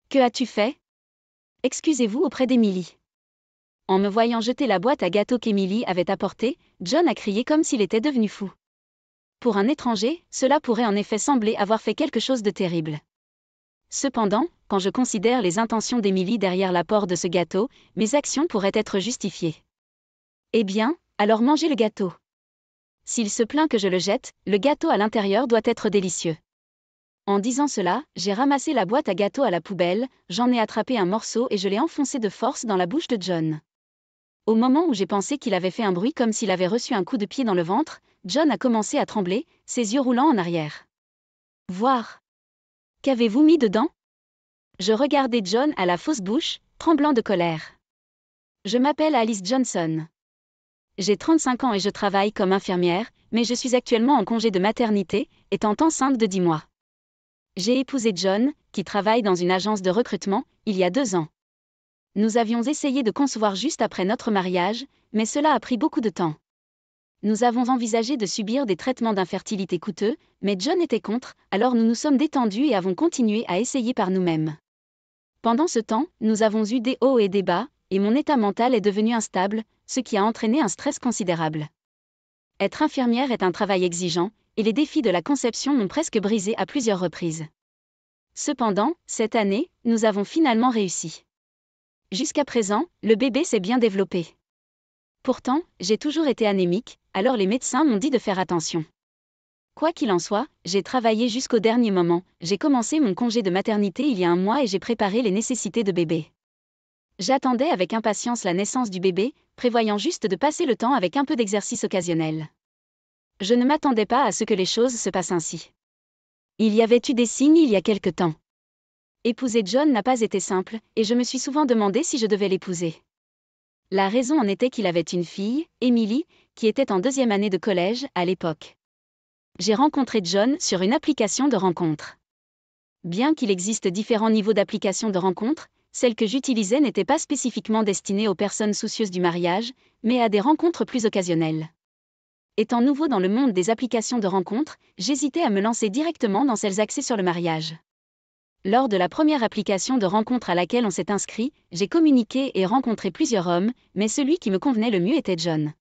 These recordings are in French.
Que as-tu fait? Excusez-vous auprès d'Emily. En me voyant jeter la boîte à gâteaux qu'Emily avait apportée, John a crié comme s'il était devenu fou. Pour un étranger, cela pourrait en effet sembler avoir fait quelque chose de terrible. Cependant, quand je considère les intentions d'Emily derrière l'apport de ce gâteau, mes actions pourraient être justifiées. Eh bien, alors mangez le gâteau. S'il se plaint que je le jette, le gâteau à l'intérieur doit être délicieux. En disant cela, j'ai ramassé la boîte à gâteaux à la poubelle, j'en ai attrapé un morceau et je l'ai enfoncé de force dans la bouche de John. Au moment où j'ai pensé qu'il avait fait un bruit comme s'il avait reçu un coup de pied dans le ventre, John a commencé à trembler, ses yeux roulant en arrière. Voir. Qu'avez-vous mis dedans? Je regardais John à la fausse bouche, tremblant de colère. Je m'appelle Alice Johnson. J'ai 35 ans et je travaille comme infirmière, mais je suis actuellement en congé de maternité, étant enceinte de 10 mois. J'ai épousé John, qui travaille dans une agence de recrutement, il y a 2 ans. Nous avions essayé de concevoir juste après notre mariage, mais cela a pris beaucoup de temps. Nous avons envisagé de subir des traitements d'infertilité coûteux, mais John était contre, alors nous nous sommes détendus et avons continué à essayer par nous-mêmes. Pendant ce temps, nous avons eu des hauts et des bas, et mon état mental est devenu instable, ce qui a entraîné un stress considérable. Être infirmière est un travail exigeant, et les défis de la conception m'ont presque brisé à plusieurs reprises. Cependant, cette année, nous avons finalement réussi. Jusqu'à présent, le bébé s'est bien développé. Pourtant, j'ai toujours été anémique, alors les médecins m'ont dit de faire attention. Quoi qu'il en soit, j'ai travaillé jusqu'au dernier moment, j'ai commencé mon congé de maternité il y a 1 mois et j'ai préparé les nécessités de bébé. J'attendais avec impatience la naissance du bébé, prévoyant juste de passer le temps avec un peu d'exercice occasionnel. Je ne m'attendais pas à ce que les choses se passent ainsi. Il y avait eu des signes il y a quelque temps. Épouser John n'a pas été simple, et je me suis souvent demandé si je devais l'épouser. La raison en était qu'il avait une fille, Emily, qui était en 2e année de collège à l'époque. J'ai rencontré John sur une application de rencontre. Bien qu'il existe différents niveaux d'application de rencontre, celle que j'utilisais n'était pas spécifiquement destinée aux personnes soucieuses du mariage, mais à des rencontres plus occasionnelles. Étant nouveau dans le monde des applications de rencontre, j'hésitais à me lancer directement dans celles axées sur le mariage. Lors de la première application de rencontre à laquelle on s'est inscrit, j'ai communiqué et rencontré plusieurs hommes, mais celui qui me convenait le mieux était John.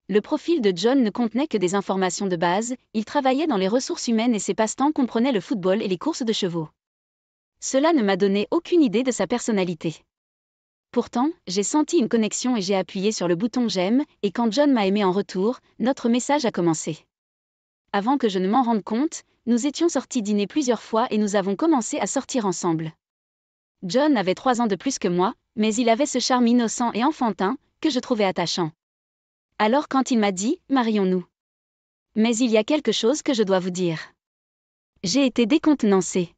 Le profil de John ne contenait que des informations de base, il travaillait dans les ressources humaines et ses passe-temps comprenaient le football et les courses de chevaux. Cela ne m'a donné aucune idée de sa personnalité. Pourtant, j'ai senti une connexion et j'ai appuyé sur le bouton j'aime, et quand John m'a aimé en retour, notre message a commencé. Avant que je ne m'en rende compte, nous étions sortis dîner plusieurs fois et nous avons commencé à sortir ensemble. John avait 3 ans de plus que moi, mais il avait ce charme innocent et enfantin, que je trouvais attachant. Alors quand il m'a dit « marions-nous ». Mais il y a quelque chose que je dois vous dire. J'ai été décontenancée.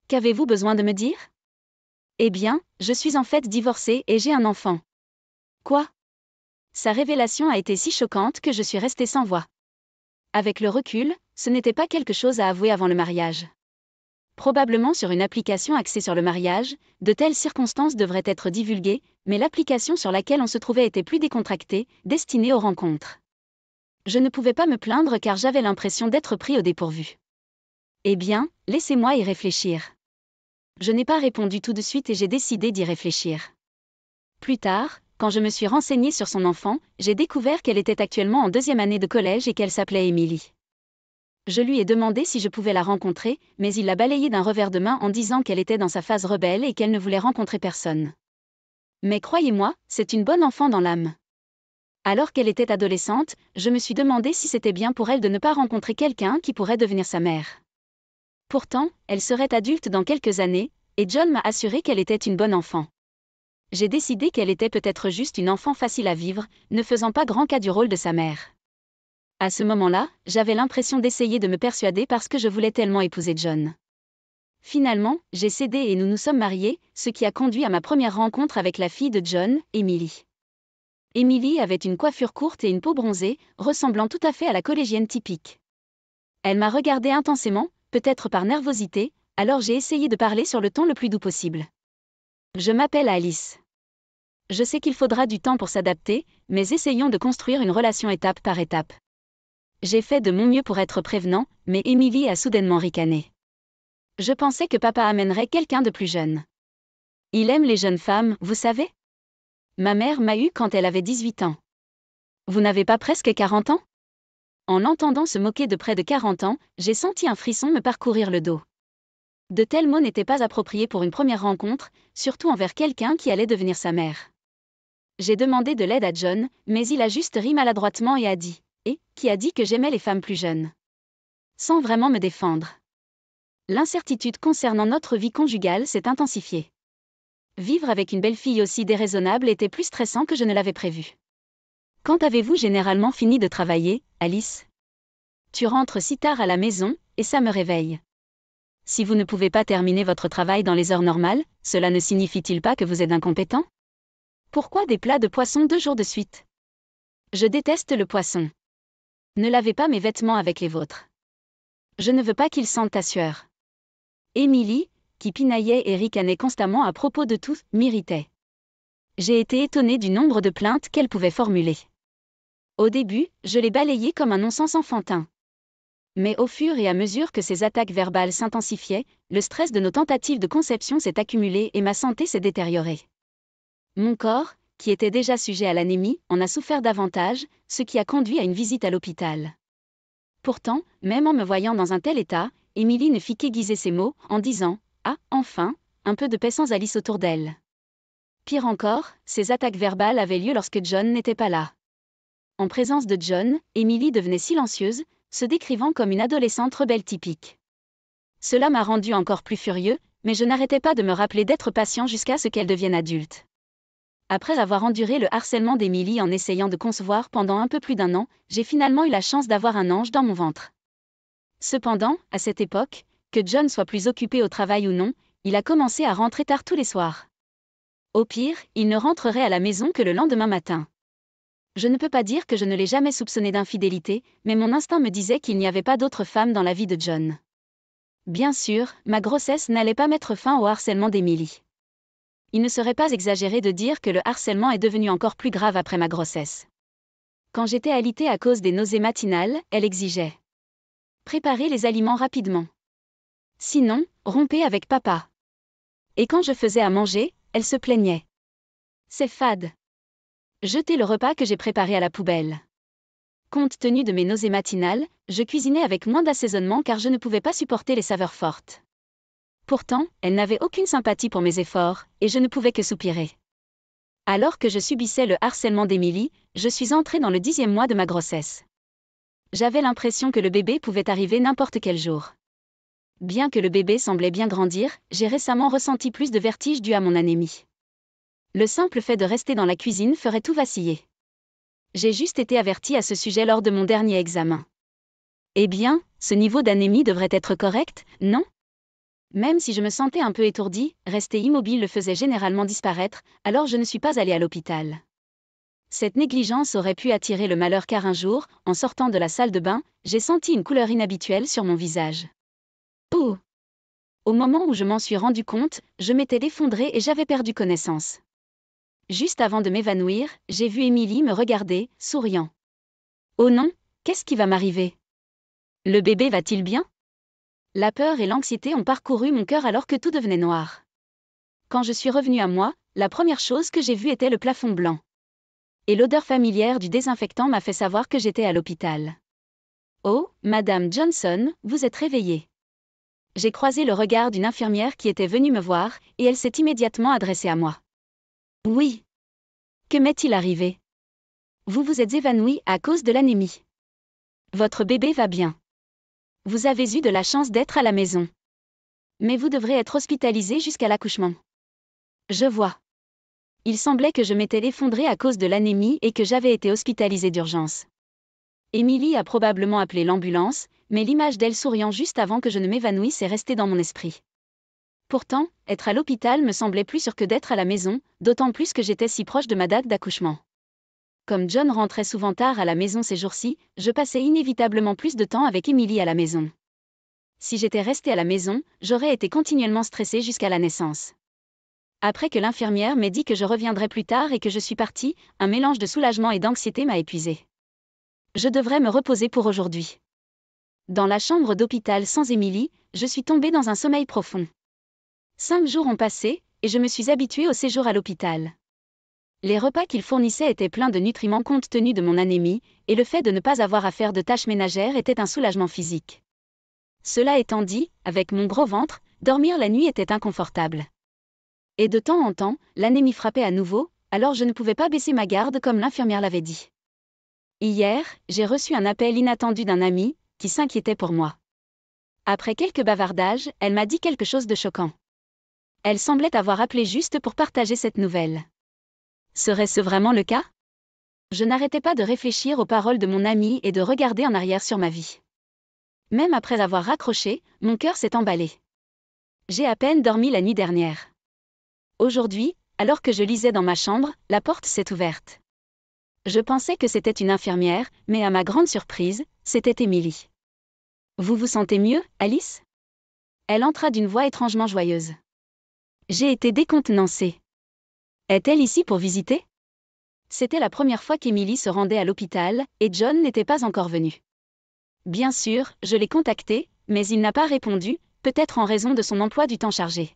Qu'avez-vous besoin de me dire? Eh bien, je suis en fait divorcée et j'ai un enfant. Quoi? Sa révélation a été si choquante que je suis restée sans voix. Avec le recul, ce n'était pas quelque chose à avouer avant le mariage. Probablement sur une application axée sur le mariage, de telles circonstances devraient être divulguées, mais l'application sur laquelle on se trouvait était plus décontractée, destinée aux rencontres. Je ne pouvais pas me plaindre car j'avais l'impression d'être pris au dépourvu. Eh bien, laissez-moi y réfléchir. Je n'ai pas répondu tout de suite et j'ai décidé d'y réfléchir. Plus tard, quand je me suis renseignée sur son enfant, j'ai découvert qu'elle était actuellement en 2e année de collège et qu'elle s'appelait Emily. Je lui ai demandé si je pouvais la rencontrer, mais il l'a balayée d'un revers de main en disant qu'elle était dans sa phase rebelle et qu'elle ne voulait rencontrer personne. Mais croyez-moi, c'est une bonne enfant dans l'âme. Alors qu'elle était adolescente, je me suis demandé si c'était bien pour elle de ne pas rencontrer quelqu'un qui pourrait devenir sa mère. Pourtant, elle serait adulte dans quelques années, et John m'a assuré qu'elle était une bonne enfant. J'ai décidé qu'elle était peut-être juste une enfant facile à vivre, ne faisant pas grand cas du rôle de sa mère. À ce moment-là, j'avais l'impression d'essayer de me persuader parce que je voulais tellement épouser John. Finalement, j'ai cédé et nous nous sommes mariés, ce qui a conduit à ma première rencontre avec la fille de John, Emily. Emily avait une coiffure courte et une peau bronzée, ressemblant tout à fait à la collégienne typique. Elle m'a regardé intensément, peut-être par nervosité, alors j'ai essayé de parler sur le ton le plus doux possible. Je m'appelle Alice. Je sais qu'il faudra du temps pour s'adapter, mais essayons de construire une relation étape par étape. J'ai fait de mon mieux pour être prévenant, mais Emily a soudainement ricané. Je pensais que papa amènerait quelqu'un de plus jeune. Il aime les jeunes femmes, vous savez? Ma mère m'a eu quand elle avait 18 ans. Vous n'avez pas presque 40 ans? En l'entendant se moquer de près de 40 ans, j'ai senti un frisson me parcourir le dos. De tels mots n'étaient pas appropriés pour une première rencontre, surtout envers quelqu'un qui allait devenir sa mère. J'ai demandé de l'aide à John, mais il a juste ri maladroitement et a dit « Et, qui a dit que j'aimais les femmes plus jeunes ?» Sans vraiment me défendre. L'incertitude concernant notre vie conjugale s'est intensifiée. Vivre avec une belle-fille aussi déraisonnable était plus stressant que je ne l'avais prévu. Quand avez-vous généralement fini de travailler, Alice? Tu rentres si tard à la maison, et ça me réveille. Si vous ne pouvez pas terminer votre travail dans les heures normales, cela ne signifie-t-il pas que vous êtes incompétent? Pourquoi des plats de poisson 2 jours de suite? Je déteste le poisson. Ne lavez pas mes vêtements avec les vôtres. Je ne veux pas qu'ils sentent ta sueur. Émilie, qui pinaillait et ricanait constamment à propos de tout, m'irritait. J'ai été étonnée du nombre de plaintes qu'elle pouvait formuler. Au début, je les balayais comme un non-sens enfantin. Mais au fur et à mesure que ces attaques verbales s'intensifiaient, le stress de nos tentatives de conception s'est accumulé et ma santé s'est détériorée. Mon corps, qui était déjà sujet à l'anémie, en a souffert davantage, ce qui a conduit à une visite à l'hôpital. Pourtant, même en me voyant dans un tel état, Émilie ne fit qu'aiguiser ses mots, en disant « Ah, enfin, un peu de paix sans Alice autour d'elle. » Pire encore, ces attaques verbales avaient lieu lorsque John n'était pas là. En présence de John, Émilie devenait silencieuse, se décrivant comme une adolescente rebelle typique. Cela m'a rendu encore plus furieux, mais je n'arrêtais pas de me rappeler d'être patient jusqu'à ce qu'elle devienne adulte. Après avoir enduré le harcèlement d'Émilie en essayant de concevoir pendant un peu plus d'1 an, j'ai finalement eu la chance d'avoir un ange dans mon ventre. Cependant, à cette époque, que John soit plus occupé au travail ou non, il a commencé à rentrer tard tous les soirs. Au pire, il ne rentrerait à la maison que le lendemain matin. Je ne peux pas dire que je ne l'ai jamais soupçonné d'infidélité, mais mon instinct me disait qu'il n'y avait pas d'autre femme dans la vie de John. Bien sûr, ma grossesse n'allait pas mettre fin au harcèlement d'Émilie. Il ne serait pas exagéré de dire que le harcèlement est devenu encore plus grave après ma grossesse. Quand j'étais alitée à cause des nausées matinales, elle exigeait « Préparez les aliments rapidement. Sinon, rompez avec papa. » Et quand je faisais à manger, elle se plaignait. C'est fade. Jetez le repas que j'ai préparé à la poubelle. Compte tenu de mes nausées matinales, je cuisinais avec moins d'assaisonnement car je ne pouvais pas supporter les saveurs fortes. Pourtant, elle n'avait aucune sympathie pour mes efforts, et je ne pouvais que soupirer. Alors que je subissais le harcèlement d'Émilie, je suis entrée dans le 10e mois de ma grossesse. J'avais l'impression que le bébé pouvait arriver n'importe quel jour. Bien que le bébé semblait bien grandir, j'ai récemment ressenti plus de vertige dû à mon anémie. Le simple fait de rester dans la cuisine ferait tout vaciller. J'ai juste été avertie à ce sujet lors de mon dernier examen. Eh bien, ce niveau d'anémie devrait être correct, non? Même si je me sentais un peu étourdie, rester immobile le faisait généralement disparaître, alors je ne suis pas allée à l'hôpital. Cette négligence aurait pu attirer le malheur car un jour, en sortant de la salle de bain, j'ai senti une couleur inhabituelle sur mon visage. Oh! Au moment où je m'en suis rendu compte, je m'étais effondrée et j'avais perdu connaissance. Juste avant de m'évanouir, j'ai vu Émilie me regarder, souriant. Oh non, qu'est-ce qui va m'arriver? Le bébé va-t-il bien? La peur et l'anxiété ont parcouru mon cœur alors que tout devenait noir. Quand je suis revenue à moi, la première chose que j'ai vue était le plafond blanc. Et l'odeur familière du désinfectant m'a fait savoir que j'étais à l'hôpital. Oh, Madame Johnson, vous êtes réveillée. J'ai croisé le regard d'une infirmière qui était venue me voir, et elle s'est immédiatement adressée à moi. Oui. Que m'est-il arrivé? Vous vous êtes évanouie à cause de l'anémie. Votre bébé va bien. Vous avez eu de la chance d'être à la maison. Mais vous devrez être hospitalisée jusqu'à l'accouchement. Je vois. Il semblait que je m'étais effondrée à cause de l'anémie et que j'avais été hospitalisée d'urgence. Émilie a probablement appelé l'ambulance, mais l'image d'elle souriant juste avant que je ne m'évanouisse est restée dans mon esprit. Pourtant, être à l'hôpital me semblait plus sûr que d'être à la maison, d'autant plus que j'étais si proche de ma date d'accouchement. Comme John rentrait souvent tard à la maison ces jours-ci, je passais inévitablement plus de temps avec Émilie à la maison. Si j'étais restée à la maison, j'aurais été continuellement stressée jusqu'à la naissance. Après que l'infirmière m'ait dit que je reviendrais plus tard et que je suis partie, un mélange de soulagement et d'anxiété m'a épuisée. Je devrais me reposer pour aujourd'hui. Dans la chambre d'hôpital sans Émilie, je suis tombée dans un sommeil profond. 5 jours ont passé, et je me suis habituée au séjour à l'hôpital. Les repas qu'il fournissait étaient pleins de nutriments compte tenu de mon anémie, et le fait de ne pas avoir à faire de tâches ménagères était un soulagement physique. Cela étant dit, avec mon gros ventre, dormir la nuit était inconfortable. Et de temps en temps, l'anémie frappait à nouveau, alors je ne pouvais pas baisser ma garde comme l'infirmière l'avait dit. Hier, j'ai reçu un appel inattendu d'un ami, qui s'inquiétait pour moi. Après quelques bavardages, elle m'a dit quelque chose de choquant. Elle semblait avoir appelé juste pour partager cette nouvelle. Serait-ce vraiment le cas? Je n'arrêtais pas de réfléchir aux paroles de mon ami et de regarder en arrière sur ma vie. Même après avoir raccroché, mon cœur s'est emballé. J'ai à peine dormi la nuit dernière. Aujourd'hui, alors que je lisais dans ma chambre, la porte s'est ouverte. Je pensais que c'était une infirmière, mais à ma grande surprise, c'était Émilie. Vous vous sentez mieux, Alice? Elle entra d'une voix étrangement joyeuse. J'ai été décontenancée. Est-elle ici pour visiter? C'était la première fois qu'Émilie se rendait à l'hôpital, et John n'était pas encore venu. Bien sûr, je l'ai contacté, mais il n'a pas répondu, peut-être en raison de son emploi du temps chargé.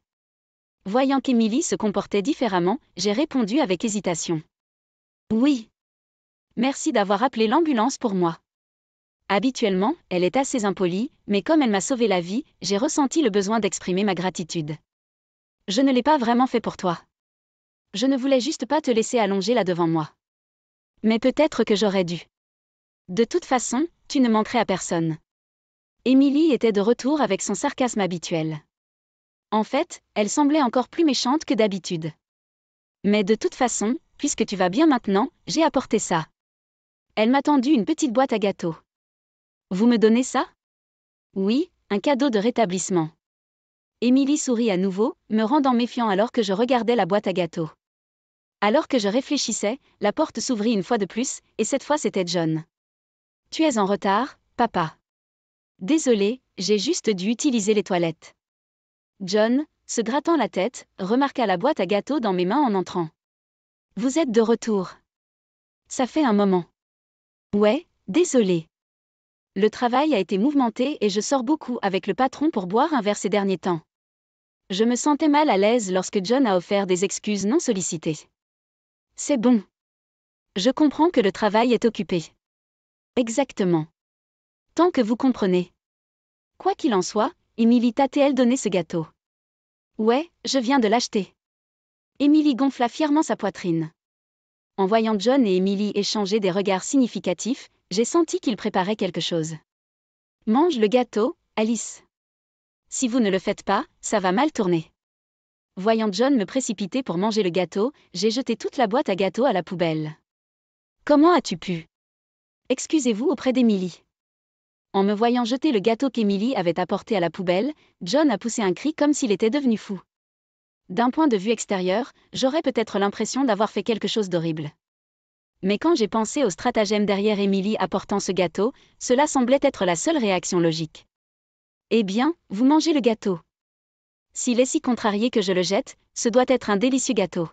Voyant qu'Émilie se comportait différemment, j'ai répondu avec hésitation. Oui. Merci d'avoir appelé l'ambulance pour moi. Habituellement, elle est assez impolie, mais comme elle m'a sauvé la vie, j'ai ressenti le besoin d'exprimer ma gratitude. Je ne l'ai pas vraiment fait pour toi. Je ne voulais juste pas te laisser allonger là devant moi. Mais peut-être que j'aurais dû. De toute façon, tu ne manquerais à personne. Émilie était de retour avec son sarcasme habituel. En fait, elle semblait encore plus méchante que d'habitude. Mais de toute façon, puisque tu vas bien maintenant, j'ai apporté ça. Elle m'a tendu une petite boîte à gâteaux. Vous me donnez ça? Oui, un cadeau de rétablissement. Émilie sourit à nouveau, me rendant méfiant alors que je regardais la boîte à gâteaux. Alors que je réfléchissais, la porte s'ouvrit une fois de plus, et cette fois c'était John. Tu es en retard, papa. Désolé, j'ai juste dû utiliser les toilettes. John, se grattant la tête, remarqua la boîte à gâteaux dans mes mains en entrant. Vous êtes de retour. Ça fait un moment. Ouais, désolé. Le travail a été mouvementé et je sors beaucoup avec le patron pour boire un verre ces derniers temps. Je me sentais mal à l'aise lorsque John a offert des excuses non sollicitées. C'est bon. Je comprends que le travail est occupé. Exactement. Tant que vous comprenez. Quoi qu'il en soit, Émilie t'a-t-elle donné ce gâteau? Ouais, je viens de l'acheter. Émilie gonfla fièrement sa poitrine. En voyant John et Émilie échanger des regards significatifs, j'ai senti qu'ils préparaient quelque chose. Mange le gâteau, Alice. Si vous ne le faites pas, ça va mal tourner. Voyant John me précipiter pour manger le gâteau, j'ai jeté toute la boîte à gâteaux à la poubelle. Comment as-tu pu? Excusez-vous auprès d'Émilie. En me voyant jeter le gâteau qu'Émilie avait apporté à la poubelle, John a poussé un cri comme s'il était devenu fou. D'un point de vue extérieur, j'aurais peut-être l'impression d'avoir fait quelque chose d'horrible. Mais quand j'ai pensé au stratagème derrière Émilie apportant ce gâteau, cela semblait être la seule réaction logique. Eh bien, vous mangez le gâteau. S'il est si contrarié que je le jette, ce doit être un délicieux gâteau.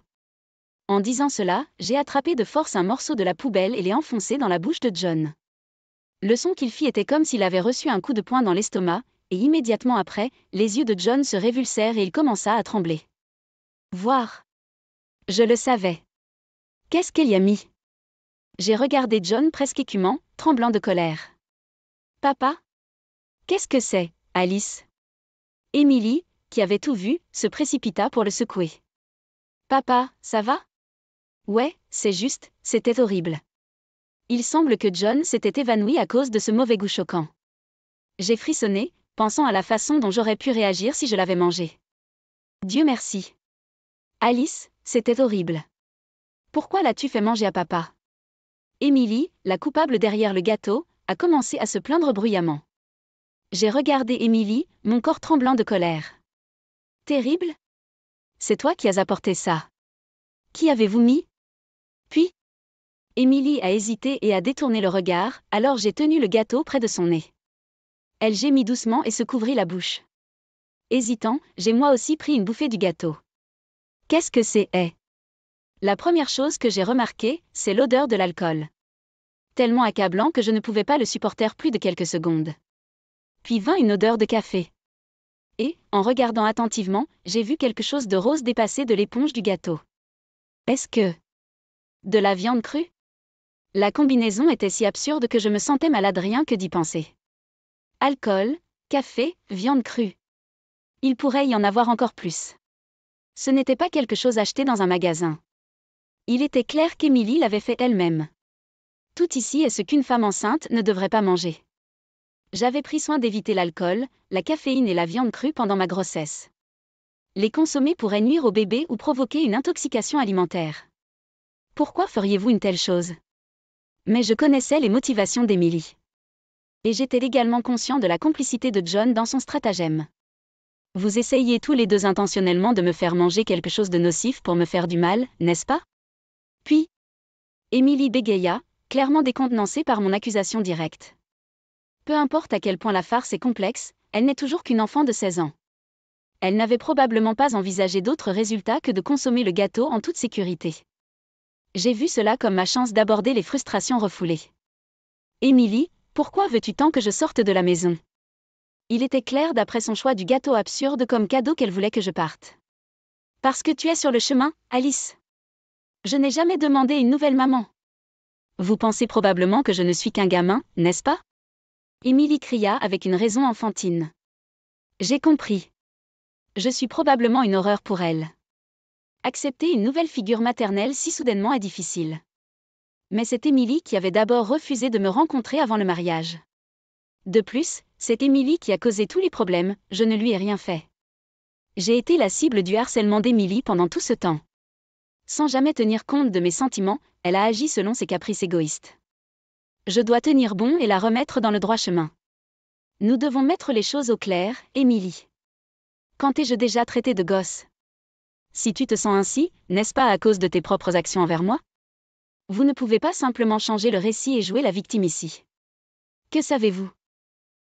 En disant cela, j'ai attrapé de force un morceau de la poubelle et l'ai enfoncé dans la bouche de John. Le son qu'il fit était comme s'il avait reçu un coup de poing dans l'estomac, et immédiatement après, les yeux de John se révulsèrent et il commença à trembler. Voir. Je le savais. Qu'est-ce qu'elle y a mis? J'ai regardé John presque écumant, tremblant de colère. Papa? Qu'est-ce que c'est, Alice? Émilie, qui avait tout vu, se précipita pour le secouer. Papa, ça va? Ouais, c'est juste, c'était horrible. Il semble que John s'était évanoui à cause de ce mauvais goût choquant. J'ai frissonné, pensant à la façon dont j'aurais pu réagir si je l'avais mangé. Dieu merci. Alice, c'était horrible. Pourquoi l'as-tu fait manger à papa? Émilie, la coupable derrière le gâteau, a commencé à se plaindre bruyamment. J'ai regardé Émilie, mon corps tremblant de colère. Terrible? C'est toi qui as apporté ça. Qui avez-vous mis? Puis, Émilie a hésité et a détourné le regard, alors j'ai tenu le gâteau près de son nez. Elle gémit doucement et se couvrit la bouche. Hésitant, j'ai moi aussi pris une bouffée du gâteau. Qu'est-ce que c'est? La première chose que j'ai remarquée, c'est l'odeur de l'alcool. Tellement accablant que je ne pouvais pas le supporter plus de quelques secondes. puis vint une odeur de café. Et, en regardant attentivement, j'ai vu quelque chose de rose dépasser de l'éponge du gâteau. Est-ce que... de la viande crue? La combinaison était si absurde que je me sentais malade rien que d'y penser. Alcool, café, viande crue. Il pourrait y en avoir encore plus. Ce n'était pas quelque chose acheté dans un magasin. Il était clair qu'Émilie l'avait fait elle-même. Tout ici est ce qu'une femme enceinte ne devrait pas manger. J'avais pris soin d'éviter l'alcool, la caféine et la viande crue pendant ma grossesse. Les consommer pourrait nuire au bébé ou provoquer une intoxication alimentaire. Pourquoi feriez-vous une telle chose? Mais je connaissais les motivations d'Émilie. Et j'étais également conscient de la complicité de John dans son stratagème. Vous essayez tous les deux intentionnellement de me faire manger quelque chose de nocif pour me faire du mal, n'est-ce pas? Puis, Émilie bégaya, clairement décontenancée par mon accusation directe. Peu importe à quel point la farce est complexe, elle n'est toujours qu'une enfant de 16 ans. Elle n'avait probablement pas envisagé d'autre résultat que de consommer le gâteau en toute sécurité. J'ai vu cela comme ma chance d'aborder les frustrations refoulées. Émilie, pourquoi veux-tu tant que je sorte de la maison? Il était clair d'après son choix du gâteau absurde comme cadeau qu'elle voulait que je parte. Parce que tu es sur le chemin, Alice. Je n'ai jamais demandé une nouvelle maman. Vous pensez probablement que je ne suis qu'un gamin, n'est-ce pas? Émilie cria avec une raison enfantine. J'ai compris. Je suis probablement une horreur pour elle. Accepter une nouvelle figure maternelle si soudainement est difficile. Mais c'est Émilie qui avait d'abord refusé de me rencontrer avant le mariage. De plus, c'est Émilie qui a causé tous les problèmes, je ne lui ai rien fait. J'ai été la cible du harcèlement d'Émilie pendant tout ce temps. Sans jamais tenir compte de mes sentiments, elle a agi selon ses caprices égoïstes. Je dois tenir bon et la remettre dans le droit chemin. Nous devons mettre les choses au clair, Émilie. Quand t'ai-je déjà traité de gosse? Si tu te sens ainsi, n'est-ce pas à cause de tes propres actions envers moi? Vous ne pouvez pas simplement changer le récit et jouer la victime ici. Que savez-vous?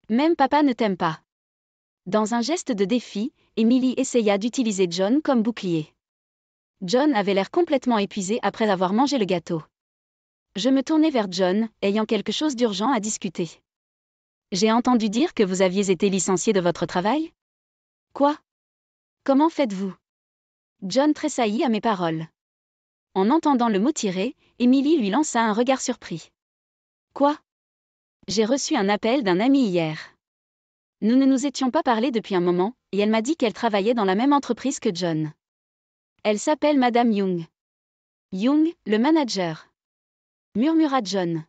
Même papa ne t'aime pas. Dans un geste de défi, Émilie essaya d'utiliser John comme bouclier. John avait l'air complètement épuisé après avoir mangé le gâteau. Je me tournai vers John, ayant quelque chose d'urgent à discuter. J'ai entendu dire que vous aviez été licencié de votre travail? Quoi? Comment faites-vous? John tressaillit à mes paroles. En entendant le mot tiré, Émilie lui lança un regard surpris. Quoi? J'ai reçu un appel d'un ami hier. Nous ne nous étions pas parlé depuis un moment, et elle m'a dit qu'elle travaillait dans la même entreprise que John. Elle s'appelle Madame Young. Young, le manager. Murmura John.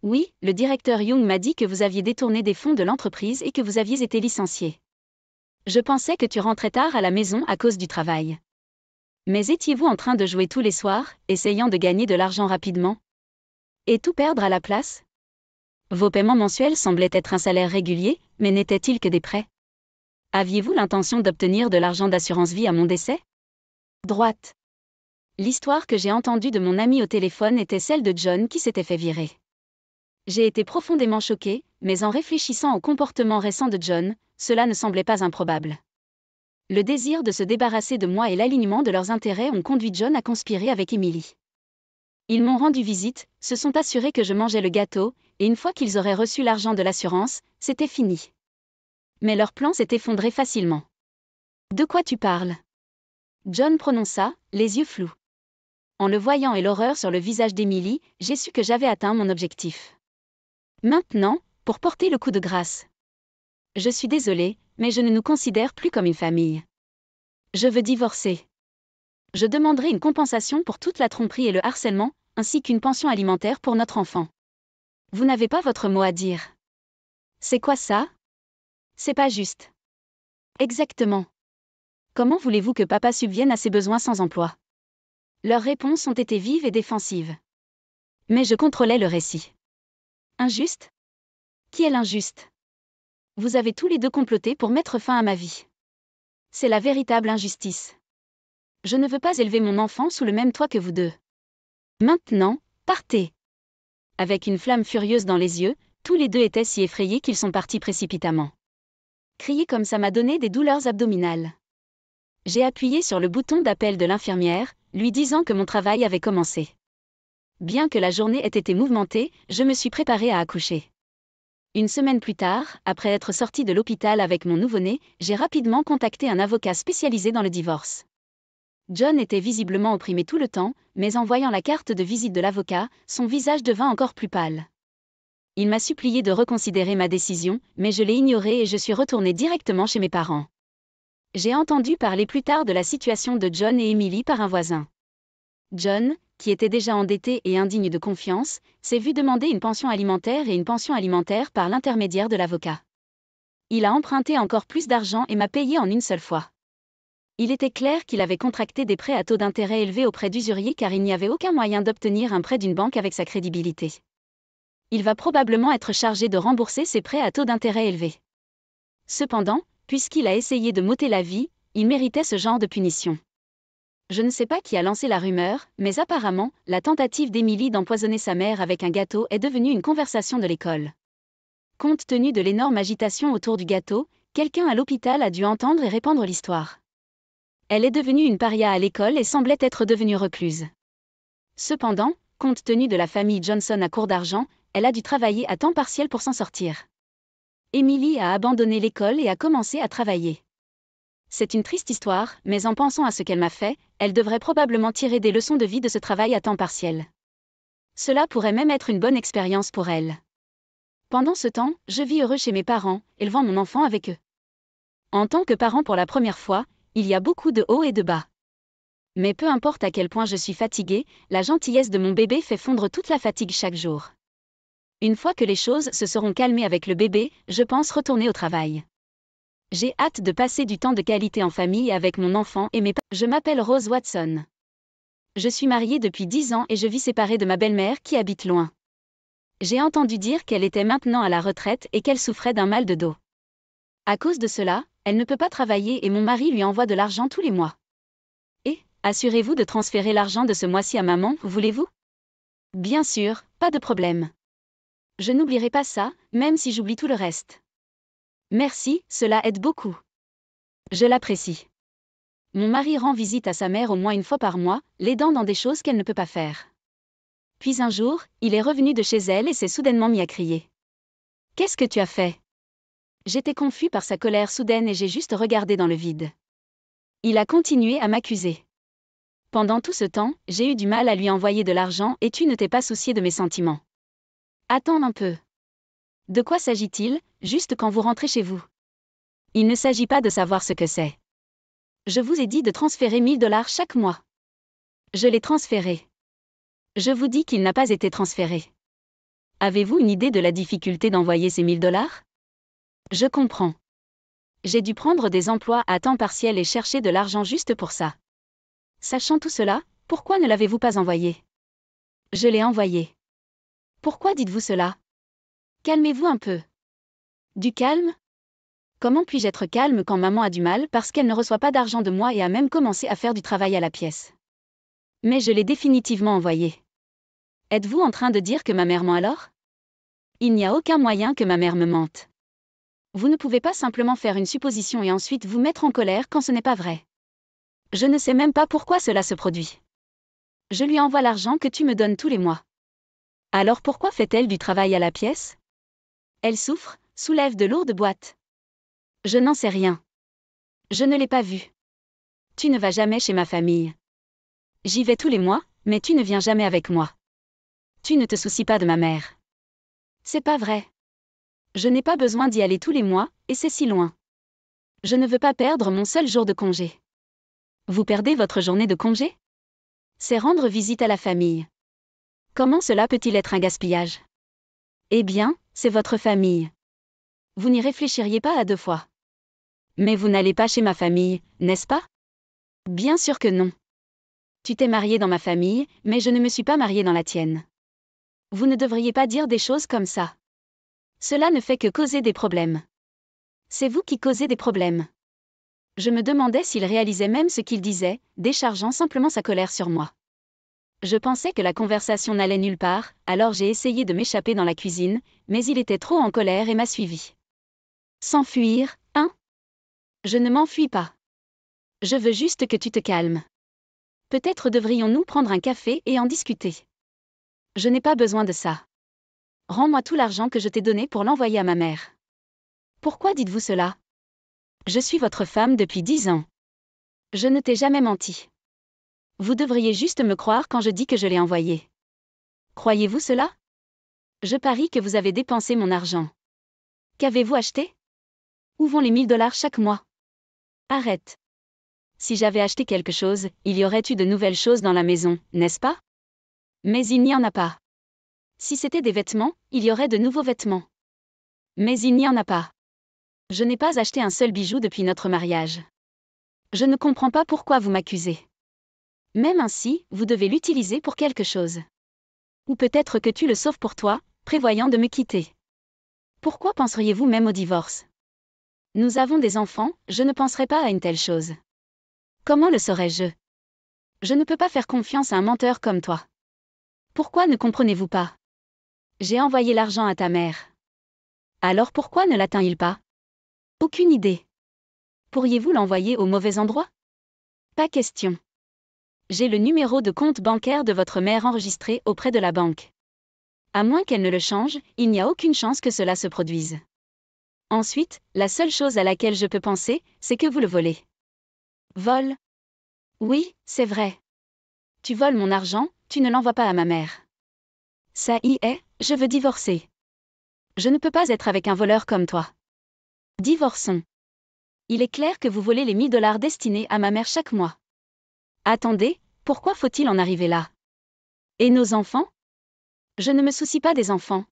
Oui, le directeur Young m'a dit que vous aviez détourné des fonds de l'entreprise et que vous aviez été licencié. Je pensais que tu rentrais tard à la maison à cause du travail. Mais étiez-vous en train de jouer tous les soirs, essayant de gagner de l'argent rapidement? Et tout perdre à la place? Vos paiements mensuels semblaient être un salaire régulier, mais n'étaient-ils que des prêts? Aviez-vous l'intention d'obtenir de l'argent d'assurance vie à mon décès? Droite. L'histoire que j'ai entendue de mon ami au téléphone était celle de John qui s'était fait virer. J'ai été profondément choquée, mais en réfléchissant au comportement récent de John, cela ne semblait pas improbable. Le désir de se débarrasser de moi et l'alignement de leurs intérêts ont conduit John à conspirer avec Émilie. Ils m'ont rendu visite, se sont assurés que je mangeais le gâteau, et une fois qu'ils auraient reçu l'argent de l'assurance, c'était fini. Mais leur plan s'est effondré facilement. De quoi tu parles? John prononça, les yeux flous. En le voyant et l'horreur sur le visage d'Émilie, j'ai su que j'avais atteint mon objectif. Maintenant, pour porter le coup de grâce. Je suis désolée, mais je ne nous considère plus comme une famille. Je veux divorcer. Je demanderai une compensation pour toute la tromperie et le harcèlement, ainsi qu'une pension alimentaire pour notre enfant. Vous n'avez pas votre mot à dire. C'est quoi ça? C'est pas juste. Exactement. Comment voulez-vous que papa subvienne à ses besoins sans emploi? Leurs réponses ont été vives et défensives. Mais je contrôlais le récit. Injuste? Qui est l'injuste? Vous avez tous les deux comploté pour mettre fin à ma vie. C'est la véritable injustice. Je ne veux pas élever mon enfant sous le même toit que vous deux. Maintenant, partez. Avec une flamme furieuse dans les yeux, tous les deux étaient si effrayés qu'ils sont partis précipitamment. Crier comme ça m'a donné des douleurs abdominales. J'ai appuyé sur le bouton d'appel de l'infirmière, lui disant que mon travail avait commencé. Bien que la journée ait été mouvementée, je me suis préparée à accoucher. Une semaine plus tard, après être sortie de l'hôpital avec mon nouveau-né, j'ai rapidement contacté un avocat spécialisé dans le divorce. John était visiblement opprimé tout le temps, mais en voyant la carte de visite de l'avocat, son visage devint encore plus pâle. Il m'a supplié de reconsidérer ma décision, mais je l'ai ignorée et je suis retournée directement chez mes parents. J'ai entendu parler plus tard de la situation de John et Emily par un voisin. John, qui était déjà endetté et indigne de confiance, s'est vu demander une pension alimentaire et une pension alimentaire par l'intermédiaire de l'avocat. Il a emprunté encore plus d'argent et m'a payé en une seule fois. Il était clair qu'il avait contracté des prêts à taux d'intérêt élevés auprès d'usuriers car il n'y avait aucun moyen d'obtenir un prêt d'une banque avec sa crédibilité. Il va probablement être chargé de rembourser ses prêts à taux d'intérêt élevés. Cependant, puisqu'il a essayé de m'ôter la vie, il méritait ce genre de punition. Je ne sais pas qui a lancé la rumeur, mais apparemment, la tentative d'Emily d'empoisonner sa mère avec un gâteau est devenue une conversation de l'école. Compte tenu de l'énorme agitation autour du gâteau, quelqu'un à l'hôpital a dû entendre et répandre l'histoire. Elle est devenue une paria à l'école et semblait être devenue recluse. Cependant, compte tenu de la famille Johnson à court d'argent, elle a dû travailler à temps partiel pour s'en sortir. Emily a abandonné l'école et a commencé à travailler. C'est une triste histoire, mais en pensant à ce qu'elle m'a fait, elle devrait probablement tirer des leçons de vie de ce travail à temps partiel. Cela pourrait même être une bonne expérience pour elle. Pendant ce temps, je vis heureux chez mes parents, élevant mon enfant avec eux. En tant que parent pour la première fois, il y a beaucoup de hauts et de bas. Mais peu importe à quel point je suis fatiguée, la gentillesse de mon bébé fait fondre toute la fatigue chaque jour. Une fois que les choses se seront calmées avec le bébé, je pense retourner au travail. J'ai hâte de passer du temps de qualité en famille avec mon enfant et mes parents. Je m'appelle Rose Watson. Je suis mariée depuis 10 ans et je vis séparée de ma belle-mère qui habite loin. J'ai entendu dire qu'elle était maintenant à la retraite et qu'elle souffrait d'un mal de dos. À cause de cela, elle ne peut pas travailler et mon mari lui envoie de l'argent tous les mois. Et, assurez-vous de transférer l'argent de ce mois-ci à maman, voulez-vous? Bien sûr, pas de problème. Je n'oublierai pas ça, même si j'oublie tout le reste. Merci, cela aide beaucoup. Je l'apprécie. Mon mari rend visite à sa mère au moins une fois par mois, l'aidant dans des choses qu'elle ne peut pas faire. Puis un jour, il est revenu de chez elle et s'est soudainement mis à crier. « Qu'est-ce que tu as fait ?» J'étais confus par sa colère soudaine et j'ai juste regardé dans le vide. Il a continué à m'accuser. Pendant tout ce temps, j'ai eu du mal à lui envoyer de l'argent et tu ne t'es pas soucié de mes sentiments. Attends un peu. De quoi s'agit-il, juste quand vous rentrez chez vous? Il ne s'agit pas de savoir ce que c'est. Je vous ai dit de transférer 1 000 $ chaque mois. Je l'ai transféré. Je vous dis qu'il n'a pas été transféré. Avez-vous une idée de la difficulté d'envoyer ces 1 000 $? Je comprends. J'ai dû prendre des emplois à temps partiel et chercher de l'argent juste pour ça. Sachant tout cela, pourquoi ne l'avez-vous pas envoyé? Je l'ai envoyé. Pourquoi dites-vous cela? Calmez-vous un peu. Du calme? Comment puis-je être calme quand maman a du mal parce qu'elle ne reçoit pas d'argent de moi et a même commencé à faire du travail à la pièce? Mais je l'ai définitivement envoyé. Êtes-vous en train de dire que ma mère ment alors? Il n'y a aucun moyen que ma mère me mente. Vous ne pouvez pas simplement faire une supposition et ensuite vous mettre en colère quand ce n'est pas vrai. Je ne sais même pas pourquoi cela se produit. Je lui envoie l'argent que tu me donnes tous les mois. Alors pourquoi fait-elle du travail à la pièce? Elle souffre, soulève de lourdes boîtes. Je n'en sais rien. Je ne l'ai pas vue. Tu ne vas jamais chez ma famille. J'y vais tous les mois, mais tu ne viens jamais avec moi. Tu ne te soucies pas de ma mère. C'est pas vrai. Je n'ai pas besoin d'y aller tous les mois, et c'est si loin. Je ne veux pas perdre mon seul jour de congé. Vous perdez votre journée de congé? C'est rendre visite à la famille. Comment cela peut-il être un gaspillage? Eh bien, c'est votre famille. Vous n'y réfléchiriez pas à 2 fois. Mais vous n'allez pas chez ma famille, n'est-ce pas? Bien sûr que non. Tu t'es marié dans ma famille, mais je ne me suis pas marié dans la tienne. Vous ne devriez pas dire des choses comme ça. Cela ne fait que causer des problèmes. C'est vous qui causez des problèmes. Je me demandais s'il réalisait même ce qu'il disait, déchargeant simplement sa colère sur moi. Je pensais que la conversation n'allait nulle part, alors j'ai essayé de m'échapper dans la cuisine, mais il était trop en colère et m'a suivi. S'enfuir, hein? Je ne m'enfuis pas. Je veux juste que tu te calmes. Peut-être devrions-nous prendre un café et en discuter. Je n'ai pas besoin de ça. Rends-moi tout l'argent que je t'ai donné pour l'envoyer à ma mère. Pourquoi dites-vous cela? Je suis votre femme depuis 10 ans. Je ne t'ai jamais menti. Vous devriez juste me croire quand je dis que je l'ai envoyé. Croyez-vous cela? Je parie que vous avez dépensé mon argent. Qu'avez-vous acheté? Où vont les 1000 $ chaque mois? Arrête. Si j'avais acheté quelque chose, il y aurait eu de nouvelles choses dans la maison, n'est-ce pas? Mais il n'y en a pas. Si c'était des vêtements, il y aurait de nouveaux vêtements. Mais il n'y en a pas. Je n'ai pas acheté un seul bijou depuis notre mariage. Je ne comprends pas pourquoi vous m'accusez. Même ainsi, vous devez l'utiliser pour quelque chose. Ou peut-être que tu le sauves pour toi, prévoyant de me quitter. Pourquoi penseriez-vous même au divorce? Nous avons des enfants, je ne penserais pas à une telle chose. Comment le saurais-je? Je ne peux pas faire confiance à un menteur comme toi. Pourquoi ne comprenez-vous pas? J'ai envoyé l'argent à ta mère. Alors pourquoi ne l'atteint-il pas? Aucune idée. Pourriez-vous l'envoyer au mauvais endroit? Pas question. J'ai le numéro de compte bancaire de votre mère enregistré auprès de la banque. À moins qu'elle ne le change, il n'y a aucune chance que cela se produise. Ensuite, la seule chose à laquelle je peux penser, c'est que vous le volez. Vol? Oui, c'est vrai. Tu voles mon argent, tu ne l'envoies pas à ma mère. Ça y est, je veux divorcer. Je ne peux pas être avec un voleur comme toi. Divorçons. Il est clair que vous volez les 1000 $ destinés à ma mère chaque mois. Attendez, pourquoi faut-il en arriver là? Et nos enfants? Je ne me soucie pas des enfants.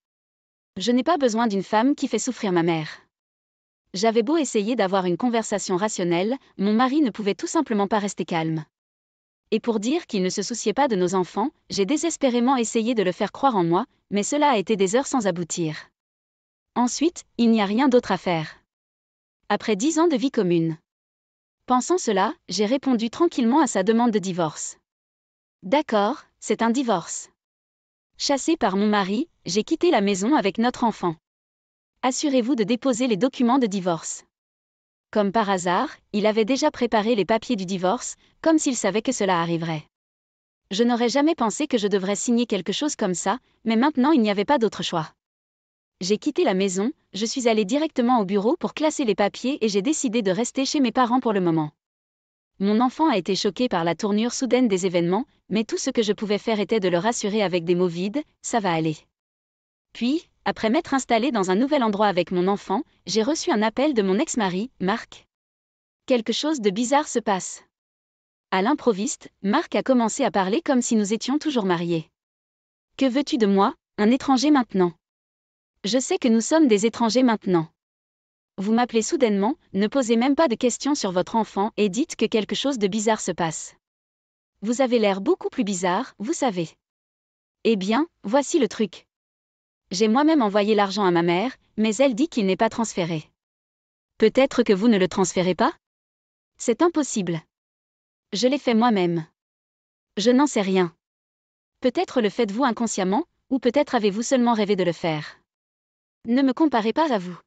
Je n'ai pas besoin d'une femme qui fait souffrir ma mère. J'avais beau essayer d'avoir une conversation rationnelle, mon mari ne pouvait tout simplement pas rester calme. Et pour dire qu'il ne se souciait pas de nos enfants, j'ai désespérément essayé de le faire croire en moi, mais cela a été des heures sans aboutir. Ensuite, il n'y a rien d'autre à faire. Après 10 ans de vie commune. Pensant cela, j'ai répondu tranquillement à sa demande de divorce. D'accord, c'est un divorce. Chassée par mon mari, j'ai quitté la maison avec notre enfant. Assurez-vous de déposer les documents de divorce. Comme par hasard, il avait déjà préparé les papiers du divorce, comme s'il savait que cela arriverait. Je n'aurais jamais pensé que je devrais signer quelque chose comme ça, mais maintenant il n'y avait pas d'autre choix. J'ai quitté la maison, je suis allée directement au bureau pour classer les papiers et j'ai décidé de rester chez mes parents pour le moment. Mon enfant a été choqué par la tournure soudaine des événements, mais tout ce que je pouvais faire était de le rassurer avec des mots vides, ça va aller. Puis, après m'être installée dans un nouvel endroit avec mon enfant, j'ai reçu un appel de mon ex-mari, Marc. Quelque chose de bizarre se passe. À l'improviste, Marc a commencé à parler comme si nous étions toujours mariés. Que veux-tu de moi, un étranger maintenant? Je sais que nous sommes des étrangers maintenant. Vous m'appelez soudainement, ne posez même pas de questions sur votre enfant et dites que quelque chose de bizarre se passe. Vous avez l'air beaucoup plus bizarre, vous savez. Eh bien, voici le truc. J'ai moi-même envoyé l'argent à ma mère, mais elle dit qu'il n'est pas transféré. Peut-être que vous ne le transférez pas? C'est impossible. Je l'ai fait moi-même. Je n'en sais rien. Peut-être le faites-vous inconsciemment, ou peut-être avez-vous seulement rêvé de le faire. Ne me comparez pas à vous.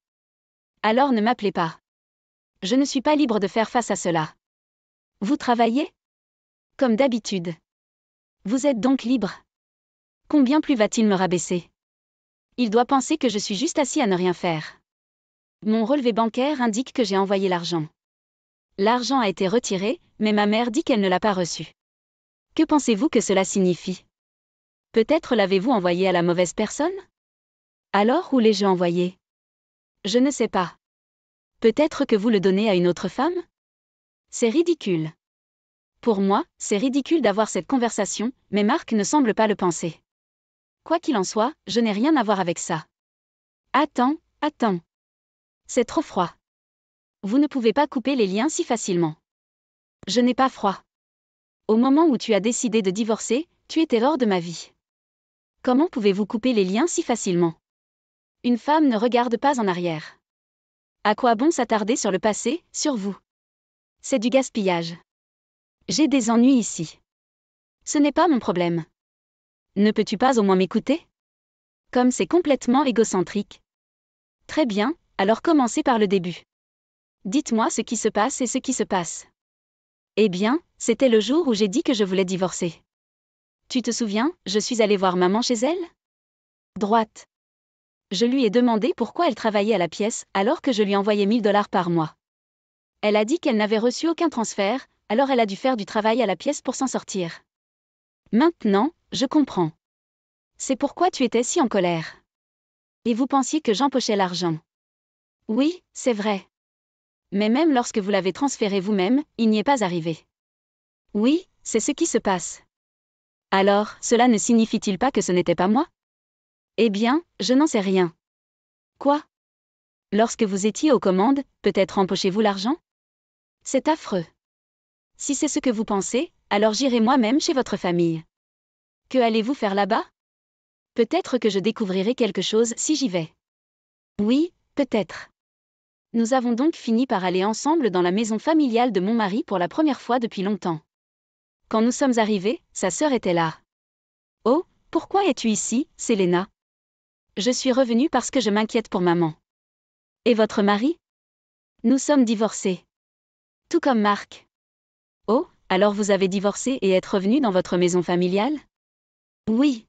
Alors ne m'appelez pas. Je ne suis pas libre de faire face à cela. Vous travaillez? Comme d'habitude. Vous êtes donc libre. Combien plus va-t-il me rabaisser? Il doit penser que je suis juste assis à ne rien faire. Mon relevé bancaire indique que j'ai envoyé l'argent. L'argent a été retiré, mais ma mère dit qu'elle ne l'a pas reçu. Que pensez-vous que cela signifie? Peut-être l'avez-vous envoyé à la mauvaise personne? Alors où l'ai-je envoyé? Je ne sais pas. Peut-être que vous le donnez à une autre femme? C'est ridicule. Pour moi, c'est ridicule d'avoir cette conversation, mais Marc ne semble pas le penser. Quoi qu'il en soit, je n'ai rien à voir avec ça. Attends. C'est trop froid. Vous ne pouvez pas couper les liens si facilement. Je n'ai pas froid. Au moment où tu as décidé de divorcer, tu étais hors de ma vie. Comment pouvez-vous couper les liens si facilement? Une femme ne regarde pas en arrière. À quoi bon s'attarder sur le passé, sur vous? C'est du gaspillage. J'ai des ennuis ici. Ce n'est pas mon problème. Ne peux-tu pas au moins m'écouter? Comme c'est complètement égocentrique. Très bien, alors commencez par le début. Dites-moi ce qui se passe et ce qui se passe. Eh bien, c'était le jour où j'ai dit que je voulais divorcer. Tu te souviens, je suis allée voir maman chez elle? Droite. Je lui ai demandé pourquoi elle travaillait à la pièce alors que je lui envoyais 1 000 $ par mois. Elle a dit qu'elle n'avait reçu aucun transfert, alors elle a dû faire du travail à la pièce pour s'en sortir. Maintenant, je comprends. C'est pourquoi tu étais si en colère. Et vous pensiez que j'empochais l'argent. Oui, c'est vrai. Mais même lorsque vous l'avez transféré vous-même, il n'y est pas arrivé. Oui, c'est ce qui se passe. Alors, cela ne signifie-t-il pas que ce n'était pas moi? Eh bien, je n'en sais rien. Quoi? Lorsque vous étiez aux commandes, peut-être empochez-vous l'argent? C'est affreux. Si c'est ce que vous pensez, alors j'irai moi-même chez votre famille. Que allez-vous faire là-bas? Peut-être que je découvrirai quelque chose si j'y vais. Oui, peut-être. Nous avons donc fini par aller ensemble dans la maison familiale de mon mari pour la première fois depuis longtemps. Quand nous sommes arrivés, sa sœur était là. Oh, pourquoi es-tu ici, Selena? Je suis revenue parce que je m'inquiète pour maman. Et votre mari? Nous sommes divorcés. Tout comme Marc. Oh, alors vous avez divorcé et êtes revenu dans votre maison familiale? Oui.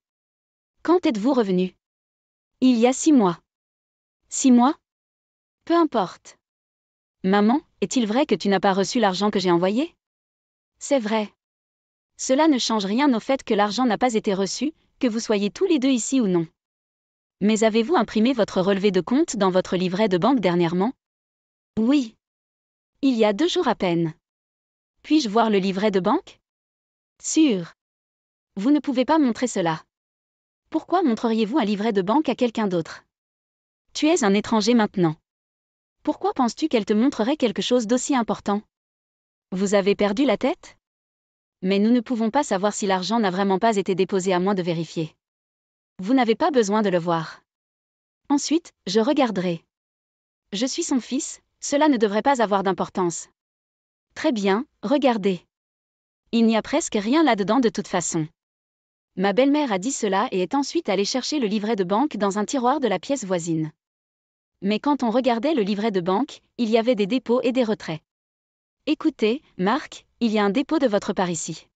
Quand êtes-vous revenu? Il y a 6 mois. 6 mois? Peu importe. Maman, est-il vrai que tu n'as pas reçu l'argent que j'ai envoyé? C'est vrai. Cela ne change rien au fait que l'argent n'a pas été reçu, que vous soyez tous les deux ici ou non. Mais avez-vous imprimé votre relevé de compte dans votre livret de banque dernièrement? Oui. Il y a 2 jours à peine. Puis-je voir le livret de banque? Sûr. Vous ne pouvez pas montrer cela. Pourquoi montreriez-vous un livret de banque à quelqu'un d'autre? Tu es un étranger maintenant. Pourquoi penses-tu qu'elle te montrerait quelque chose d'aussi important? Vous avez perdu la tête? Mais nous ne pouvons pas savoir si l'argent n'a vraiment pas été déposé à moins de vérifier. Vous n'avez pas besoin de le voir. Ensuite, je regarderai. Je suis son fils, cela ne devrait pas avoir d'importance. Très bien, regardez. Il n'y a presque rien là-dedans de toute façon. Ma belle-mère a dit cela et est ensuite allée chercher le livret de banque dans un tiroir de la pièce voisine. Mais quand on regardait le livret de banque, il y avait des dépôts et des retraits. Écoutez, Marc, il y a un dépôt de votre part ici.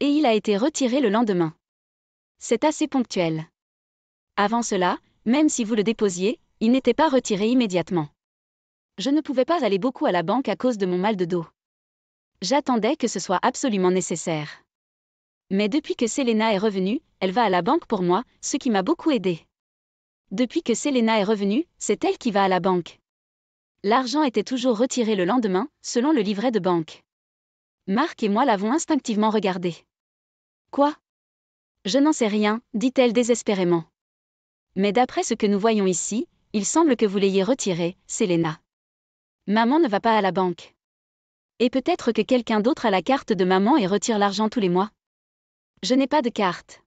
Et il a été retiré le lendemain. C'est assez ponctuel. Avant cela, même si vous le déposiez, il n'était pas retiré immédiatement. Je ne pouvais pas aller beaucoup à la banque à cause de mon mal de dos. J'attendais que ce soit absolument nécessaire. Mais depuis que Selena est revenue, elle va à la banque pour moi, ce qui m'a beaucoup aidé. Depuis que Selena est revenue, c'est elle qui va à la banque. L'argent était toujours retiré le lendemain, selon le livret de banque. Marc et moi l'avons instinctivement regardé. Quoi? Je n'en sais rien, dit-elle désespérément. Mais d'après ce que nous voyons ici, il semble que vous l'ayez retiré, Selena. Maman ne va pas à la banque. Et peut-être que quelqu'un d'autre a la carte de maman et retire l'argent tous les mois. Je n'ai pas de carte.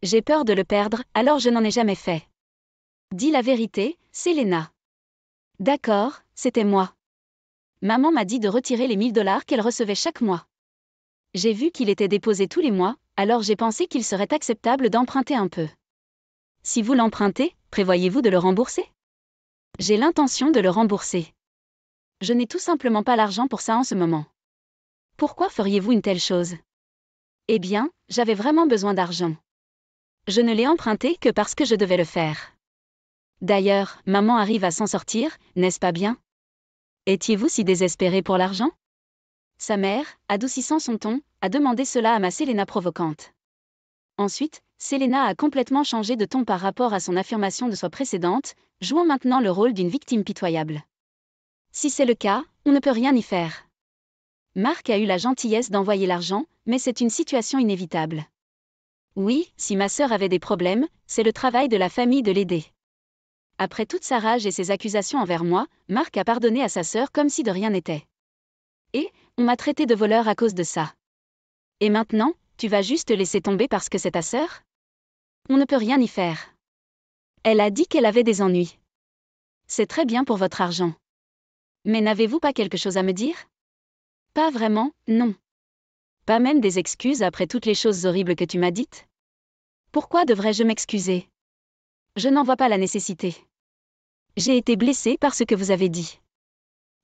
J'ai peur de le perdre, alors je n'en ai jamais fait. Dis la vérité, Selena. D'accord, c'était moi. Maman m'a dit de retirer les 1 000 $ qu'elle recevait chaque mois. J'ai vu qu'il était déposé tous les mois, alors j'ai pensé qu'il serait acceptable d'emprunter un peu. Si vous l'empruntez, prévoyez-vous de le rembourser? J'ai l'intention de le rembourser. Je n'ai tout simplement pas l'argent pour ça en ce moment. Pourquoi feriez-vous une telle chose? Eh bien, j'avais vraiment besoin d'argent. Je ne l'ai emprunté que parce que je devais le faire. D'ailleurs, maman arrive à s'en sortir, n'est-ce pas bien? Étiez-vous si désespéré pour l'argent? Sa mère, adoucissant son ton, a demandé cela à ma Selena provocante. Ensuite, Selena a complètement changé de ton par rapport à son affirmation de soi précédente, jouant maintenant le rôle d'une victime pitoyable. Si c'est le cas, on ne peut rien y faire. Marc a eu la gentillesse d'envoyer l'argent, mais c'est une situation inévitable. Oui, si ma sœur avait des problèmes, c'est le travail de la famille de l'aider. Après toute sa rage et ses accusations envers moi, Marc a pardonné à sa sœur comme si de rien n'était. Et, on m'a traité de voleur à cause de ça. Et maintenant, tu vas juste laisser tomber parce que c'est ta sœur? On ne peut rien y faire. Elle a dit qu'elle avait des ennuis. C'est très bien pour votre argent. Mais n'avez-vous pas quelque chose à me dire? Pas vraiment, non. Pas même des excuses après toutes les choses horribles que tu m'as dites? Pourquoi devrais-je m'excuser? Je n'en vois pas la nécessité. J'ai été blessée par ce que vous avez dit.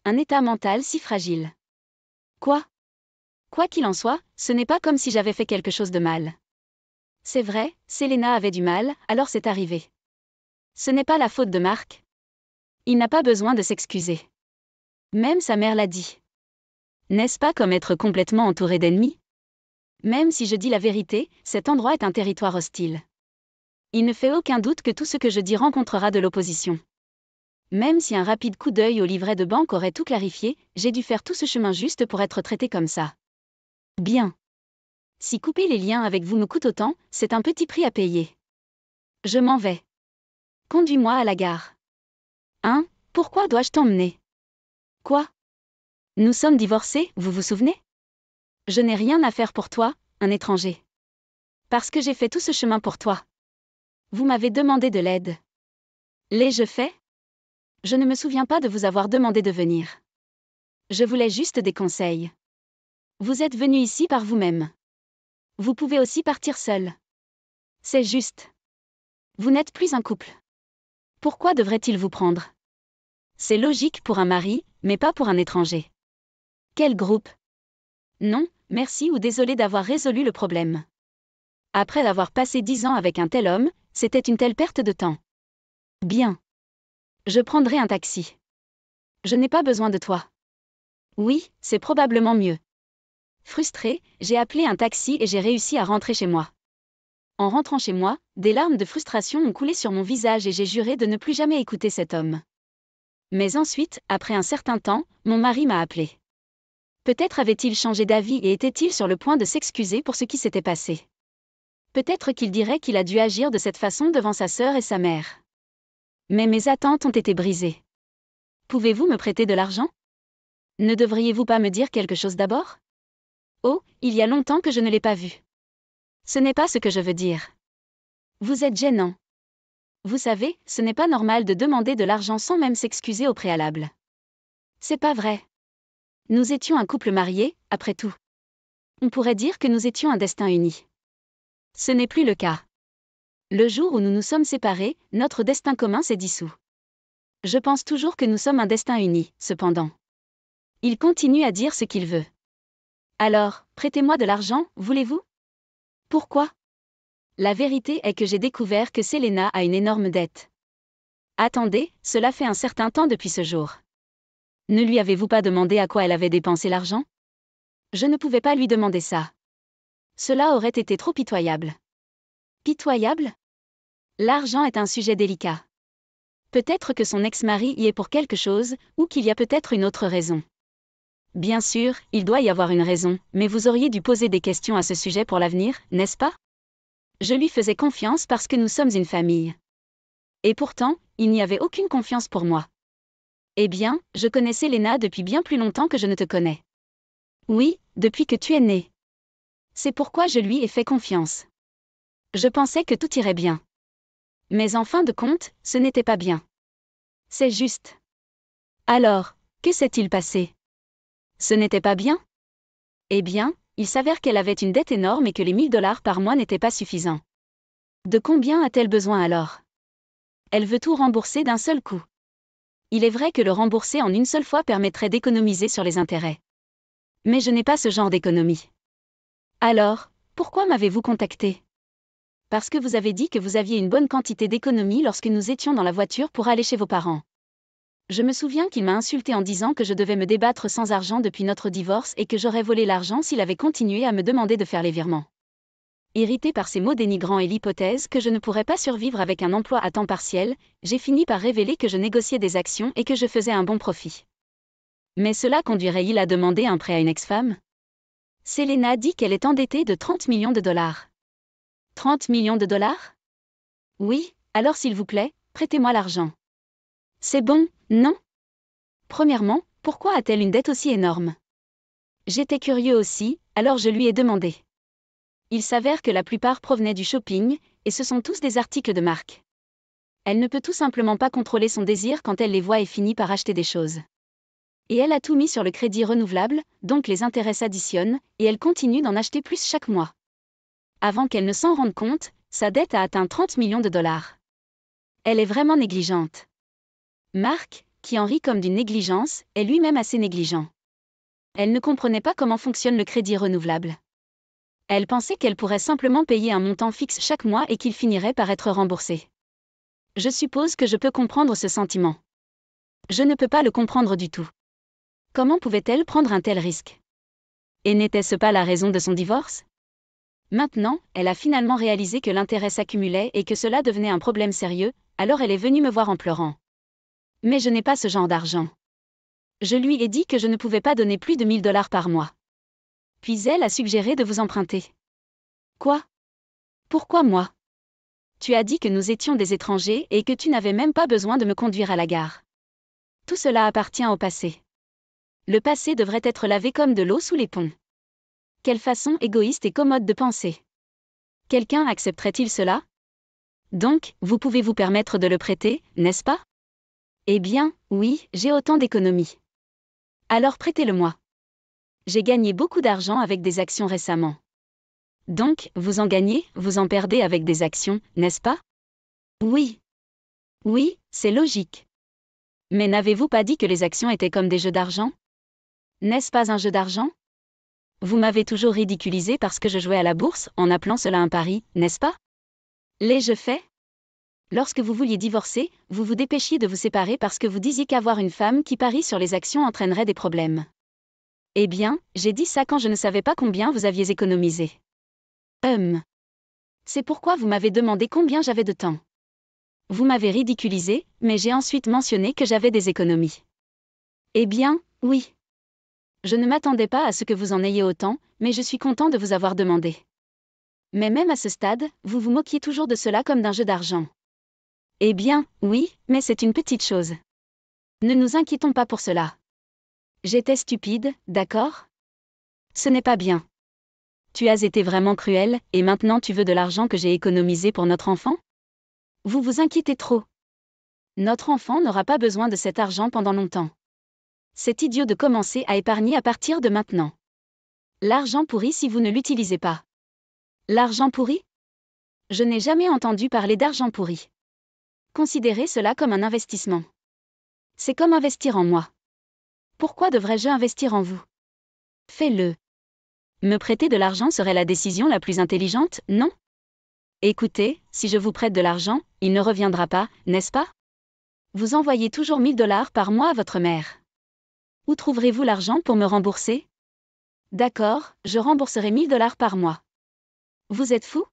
Un état mental si fragile. Quoi? Quoi qu'il en soit, ce n'est pas comme si j'avais fait quelque chose de mal. C'est vrai, Selena avait du mal, alors c'est arrivé. Ce n'est pas la faute de Marc. Il n'a pas besoin de s'excuser. Même sa mère l'a dit. N'est-ce pas comme être complètement entouré d'ennemis? Même si je dis la vérité, cet endroit est un territoire hostile. Il ne fait aucun doute que tout ce que je dis rencontrera de l'opposition. Même si un rapide coup d'œil au livret de banque aurait tout clarifié, j'ai dû faire tout ce chemin juste pour être traité comme ça. Bien. Si couper les liens avec vous me coûte autant, c'est un petit prix à payer. Je m'en vais. Conduis-moi à la gare. Hein? Pourquoi dois-je t'emmener? Quoi? Nous sommes divorcés, vous vous souvenez? Je n'ai rien à faire pour toi, un étranger. Parce que j'ai fait tout ce chemin pour toi. Vous m'avez demandé de l'aide. L'ai-je fait? Je ne me souviens pas de vous avoir demandé de venir. Je voulais juste des conseils. Vous êtes venu ici par vous-même. Vous pouvez aussi partir seul. C'est juste. Vous n'êtes plus un couple. Pourquoi devrait-il vous prendre? C'est logique pour un mari, mais pas pour un étranger. Quel groupe? Non, merci ou désolé d'avoir résolu le problème. Après avoir passé 10 ans avec un tel homme, c'était une telle perte de temps. Bien. Je prendrai un taxi. Je n'ai pas besoin de toi. Oui, c'est probablement mieux. Frustrée, j'ai appelé un taxi et j'ai réussi à rentrer chez moi. En rentrant chez moi, des larmes de frustration ont coulé sur mon visage et j'ai juré de ne plus jamais écouter cet homme. Mais ensuite, après un certain temps, mon mari m'a appelé. Peut-être avait-il changé d'avis et était-il sur le point de s'excuser pour ce qui s'était passé. Peut-être qu'il dirait qu'il a dû agir de cette façon devant sa sœur et sa mère. Mais mes attentes ont été brisées. Pouvez-vous me prêter de l'argent? Ne devriez-vous pas me dire quelque chose d'abord? Oh, il y a longtemps que je ne l'ai pas vu. Ce n'est pas ce que je veux dire. Vous êtes gênant. Vous savez, ce n'est pas normal de demander de l'argent sans même s'excuser au préalable. C'est pas vrai. Nous étions un couple marié, après tout. On pourrait dire que nous étions un destin uni. Ce n'est plus le cas. Le jour où nous nous sommes séparés, notre destin commun s'est dissous. Je pense toujours que nous sommes un destin uni, cependant. Il continue à dire ce qu'il veut. Alors, prêtez-moi de l'argent, voulez-vous? Pourquoi? La vérité est que j'ai découvert que Selena a une énorme dette. Attendez, cela fait un certain temps depuis ce jour. Ne lui avez-vous pas demandé à quoi elle avait dépensé l'argent? Je ne pouvais pas lui demander ça. Cela aurait été trop pitoyable. Pitoyable? L'argent est un sujet délicat. Peut-être que son ex-mari y est pour quelque chose, ou qu'il y a peut-être une autre raison. Bien sûr, il doit y avoir une raison, mais vous auriez dû poser des questions à ce sujet pour l'avenir, n'est-ce pas? Je lui faisais confiance parce que nous sommes une famille. Et pourtant, il n'y avait aucune confiance pour moi. Eh bien, je connais Selena depuis bien plus longtemps que je ne te connais. Oui, depuis que tu es né. C'est pourquoi je lui ai fait confiance. Je pensais que tout irait bien. Mais en fin de compte, ce n'était pas bien. C'est juste. Alors, que s'est-il passé? Ce n'était pas bien? Eh bien, il s'avère qu'elle avait une dette énorme et que les 1000 $ par mois n'étaient pas suffisants. De combien a-t-elle besoin alors? Elle veut tout rembourser d'un seul coup. Il est vrai que le rembourser en une seule fois permettrait d'économiser sur les intérêts. Mais je n'ai pas ce genre d'économie. Alors, pourquoi m'avez-vous contacté? Parce que vous avez dit que vous aviez une bonne quantité d'économie lorsque nous étions dans la voiture pour aller chez vos parents. Je me souviens qu'il m'a insulté en disant que je devais me débattre sans argent depuis notre divorce et que j'aurais volé l'argent s'il avait continué à me demander de faire les virements. Irrité par ces mots dénigrants et l'hypothèse que je ne pourrais pas survivre avec un emploi à temps partiel, j'ai fini par révéler que je négociais des actions et que je faisais un bon profit. Mais cela conduirait-il à demander un prêt à une ex-femme? Selena dit qu'elle est endettée de 30 millions de dollars. 30 millions de dollars? Oui, alors s'il vous plaît, prêtez-moi l'argent. C'est bon, non? Premièrement, pourquoi a-t-elle une dette aussi énorme? J'étais curieux aussi, alors je lui ai demandé. Il s'avère que la plupart provenaient du shopping, et ce sont tous des articles de marque. Elle ne peut tout simplement pas contrôler son désir quand elle les voit et finit par acheter des choses. Et elle a tout mis sur le crédit renouvelable, donc les intérêts s'additionnent, et elle continue d'en acheter plus chaque mois. Avant qu'elle ne s'en rende compte, sa dette a atteint 30 millions de dollars. Elle est vraiment négligente. Marc, qui en rit comme d'une négligence, est lui-même assez négligent. Elle ne comprenait pas comment fonctionne le crédit renouvelable. Elle pensait qu'elle pourrait simplement payer un montant fixe chaque mois et qu'il finirait par être remboursé. Je suppose que je peux comprendre ce sentiment. Je ne peux pas le comprendre du tout. Comment pouvait-elle prendre un tel risque? Et n'était-ce pas la raison de son divorce? Maintenant, elle a finalement réalisé que l'intérêt s'accumulait et que cela devenait un problème sérieux, alors elle est venue me voir en pleurant. Mais je n'ai pas ce genre d'argent. Je lui ai dit que je ne pouvais pas donner plus de 1 000 $ par mois. Puis elle a suggéré de vous emprunter. Quoi? Pourquoi moi? Tu as dit que nous étions des étrangers et que tu n'avais même pas besoin de me conduire à la gare. Tout cela appartient au passé. Le passé devrait être lavé comme de l'eau sous les ponts. Quelle façon égoïste et commode de penser. Quelqu'un accepterait-il cela? Donc, vous pouvez vous permettre de le prêter, n'est-ce pas? Eh bien, oui, j'ai autant d'économies. Alors prêtez-le-moi. J'ai gagné beaucoup d'argent avec des actions récemment. Donc, vous en gagnez, vous en perdez avec des actions, n'est-ce pas? Oui. Oui, c'est logique. Mais n'avez-vous pas dit que les actions étaient comme des jeux d'argent? N'est-ce pas un jeu d'argent? Vous m'avez toujours ridiculisé parce que je jouais à la bourse, en appelant cela un pari, n'est-ce pas? L'ai-je fait? Lorsque vous vouliez divorcer, vous vous dépêchiez de vous séparer parce que vous disiez qu'avoir une femme qui parie sur les actions entraînerait des problèmes. Eh bien, j'ai dit ça quand je ne savais pas combien vous aviez économisé. C'est pourquoi vous m'avez demandé combien j'avais de temps. Vous m'avez ridiculisé, mais j'ai ensuite mentionné que j'avais des économies. Eh bien, oui. Je ne m'attendais pas à ce que vous en ayez autant, mais je suis content de vous avoir demandé. Mais même à ce stade, vous vous moquiez toujours de cela comme d'un jeu d'argent. Eh bien, oui, mais c'est une petite chose. Ne nous inquiétons pas pour cela. J'étais stupide, d'accord? Ce n'est pas bien. Tu as été vraiment cruel, et maintenant tu veux de l'argent que j'ai économisé pour notre enfant? Vous vous inquiétez trop. Notre enfant n'aura pas besoin de cet argent pendant longtemps. C'est idiot de commencer à épargner à partir de maintenant. L'argent pourri si vous ne l'utilisez pas. L'argent pourri? Je n'ai jamais entendu parler d'argent pourri. Considérez cela comme un investissement. C'est comme investir en moi. Pourquoi devrais-je investir en vous? Fais-le. Me prêter de l'argent serait la décision la plus intelligente, non? Écoutez, si je vous prête de l'argent, il ne reviendra pas, n'est-ce pas? Vous envoyez toujours 1 000 $ par mois à votre mère. Où trouverez-vous l'argent pour me rembourser? D'accord, je rembourserai 1 000 $ par mois. Vous êtes fou?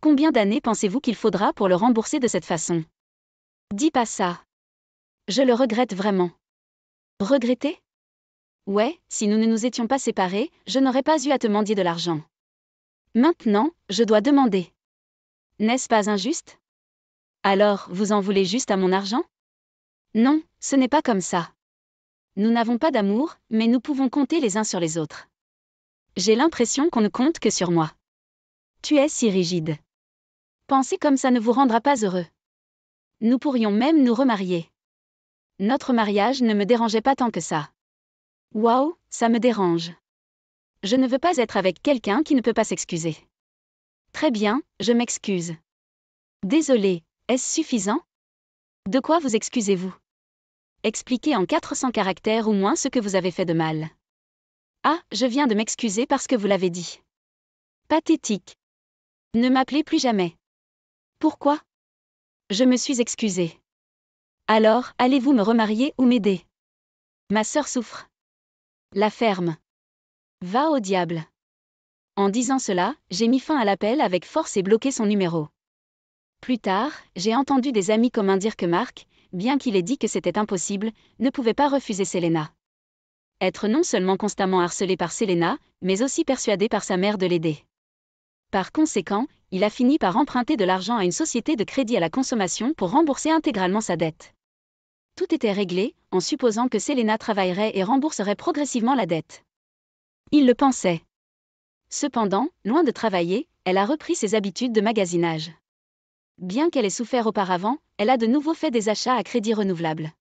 Combien d'années pensez-vous qu'il faudra pour le rembourser de cette façon? Dis pas ça. Je le regrette vraiment. Regretter? Ouais, si nous ne nous étions pas séparés, je n'aurais pas eu à te mendier de l'argent. Maintenant, je dois demander. N'est-ce pas injuste? Alors, vous en voulez juste à mon argent? Non, ce n'est pas comme ça. Nous n'avons pas d'amour, mais nous pouvons compter les uns sur les autres. J'ai l'impression qu'on ne compte que sur moi. Tu es si rigide. Penser comme ça ne vous rendra pas heureux. Nous pourrions même nous remarier. Notre mariage ne me dérangeait pas tant que ça. Waouh, ça me dérange. Je ne veux pas être avec quelqu'un qui ne peut pas s'excuser. Très bien, je m'excuse. Désolé, est-ce suffisant? De quoi vous excusez-vous? Expliquez en 400 caractères ou moins ce que vous avez fait de mal. Ah, je viens de m'excuser parce que vous l'avez dit. Pathétique. Ne m'appelez plus jamais. Pourquoi? Je me suis excusée. Alors, allez-vous me remarier ou m'aider? Ma sœur souffre. La ferme. Va au diable. En disant cela, j'ai mis fin à l'appel avec force et bloqué son numéro. Plus tard, j'ai entendu des amis communs dire que Mark, bien qu'il ait dit que c'était impossible, ne pouvait pas refuser Selena. Être non seulement constamment harcelé par Selena, mais aussi persuadé par sa mère de l'aider. Par conséquent, il a fini par emprunter de l'argent à une société de crédit à la consommation pour rembourser intégralement sa dette. Tout était réglé, en supposant que Selena travaillerait et rembourserait progressivement la dette. Il le pensait. Cependant, loin de travailler, elle a repris ses habitudes de magasinage. Bien qu'elle ait souffert auparavant, elle a de nouveau fait des achats à crédit renouvelable.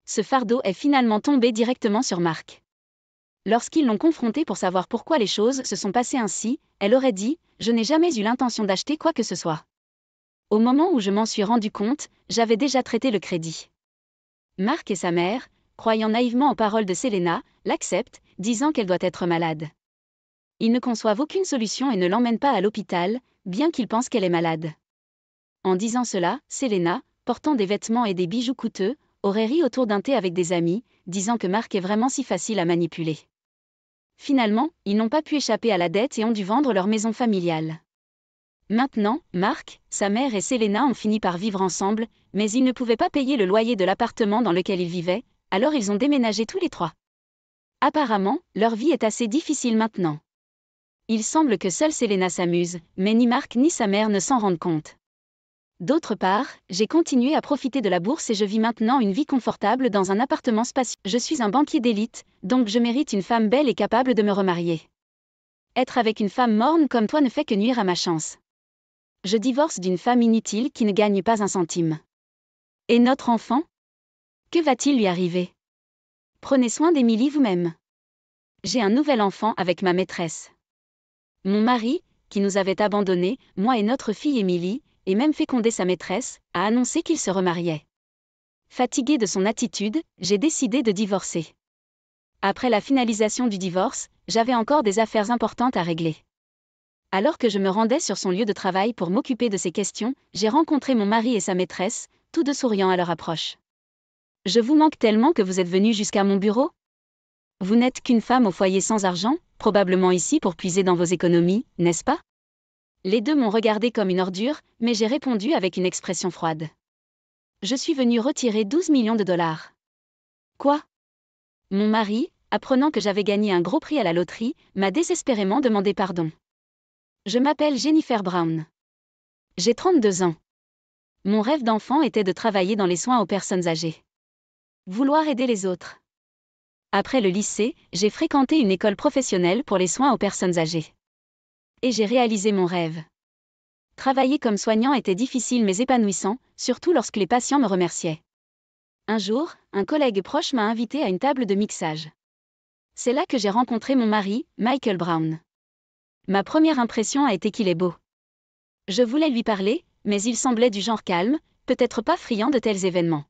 Ce fardeau est finalement tombé directement sur Mark. Lorsqu'ils l'ont confrontée pour savoir pourquoi les choses se sont passées ainsi, elle aurait dit « Je n'ai jamais eu l'intention d'acheter quoi que ce soit. Au moment où je m'en suis rendu compte, j'avais déjà traité le crédit. » Mark et sa mère, croyant naïvement aux paroles de Selena, l'acceptent, disant qu'elle doit être malade. Ils ne conçoivent aucune solution et ne l'emmènent pas à l'hôpital, bien qu'ils pensent qu'elle est malade. En disant cela, Selena, portant des vêtements et des bijoux coûteux, aurait ri autour d'un thé avec des amis, disant que Mark est vraiment si facile à manipuler. Finalement, ils n'ont pas pu échapper à la dette et ont dû vendre leur maison familiale. Maintenant, Mark, sa mère et Selena ont fini par vivre ensemble, mais ils ne pouvaient pas payer le loyer de l'appartement dans lequel ils vivaient, alors ils ont déménagé tous les trois. Apparemment, leur vie est assez difficile maintenant. Il semble que seule Selena s'amuse, mais ni Mark ni sa mère ne s'en rendent compte. D'autre part, j'ai continué à profiter de la bourse et je vis maintenant une vie confortable dans un appartement spacieux. Je suis un banquier d'élite, donc je mérite une femme belle et capable de me remarier. Être avec une femme morne comme toi ne fait que nuire à ma chance. Je divorce d'une femme inutile qui ne gagne pas un centime. Et notre enfant? Que va-t-il lui arriver? Prenez soin d'Emily vous-même. J'ai un nouvel enfant avec ma maîtresse. Mon mari, qui nous avait abandonnés, moi et notre fille Emily, et même fécondé sa maîtresse, a annoncé qu'il se remariait. Fatigué de son attitude, j'ai décidé de divorcer. Après la finalisation du divorce, j'avais encore des affaires importantes à régler. Alors que je me rendais sur son lieu de travail pour m'occuper de ces questions, j'ai rencontré mon mari et sa maîtresse, tous deux souriants à leur approche. « Je vous manque tellement que vous êtes venu jusqu'à mon bureau ? Vous n'êtes qu'une femme au foyer sans argent, probablement ici pour puiser dans vos économies, n'est-ce pas ? » Les deux m'ont regardé comme une ordure, mais j'ai répondu avec une expression froide. Je suis venu retirer 12 millions de dollars. Quoi ? Mon mari, apprenant que j'avais gagné un gros prix à la loterie, m'a désespérément demandé pardon. Je m'appelle Jennifer Brown. J'ai 32 ans. Mon rêve d'enfant était de travailler dans les soins aux personnes âgées. Vouloir aider les autres. Après le lycée, j'ai fréquenté une école professionnelle pour les soins aux personnes âgées. Et j'ai réalisé mon rêve. Travailler comme soignant était difficile mais épanouissant, surtout lorsque les patients me remerciaient. Un jour, un collègue proche m'a invité à une table de mixage. C'est là que j'ai rencontré mon mari, Michael Brown. Ma première impression a été qu'il est beau. Je voulais lui parler, mais il semblait du genre calme, peut-être pas friand de tels événements.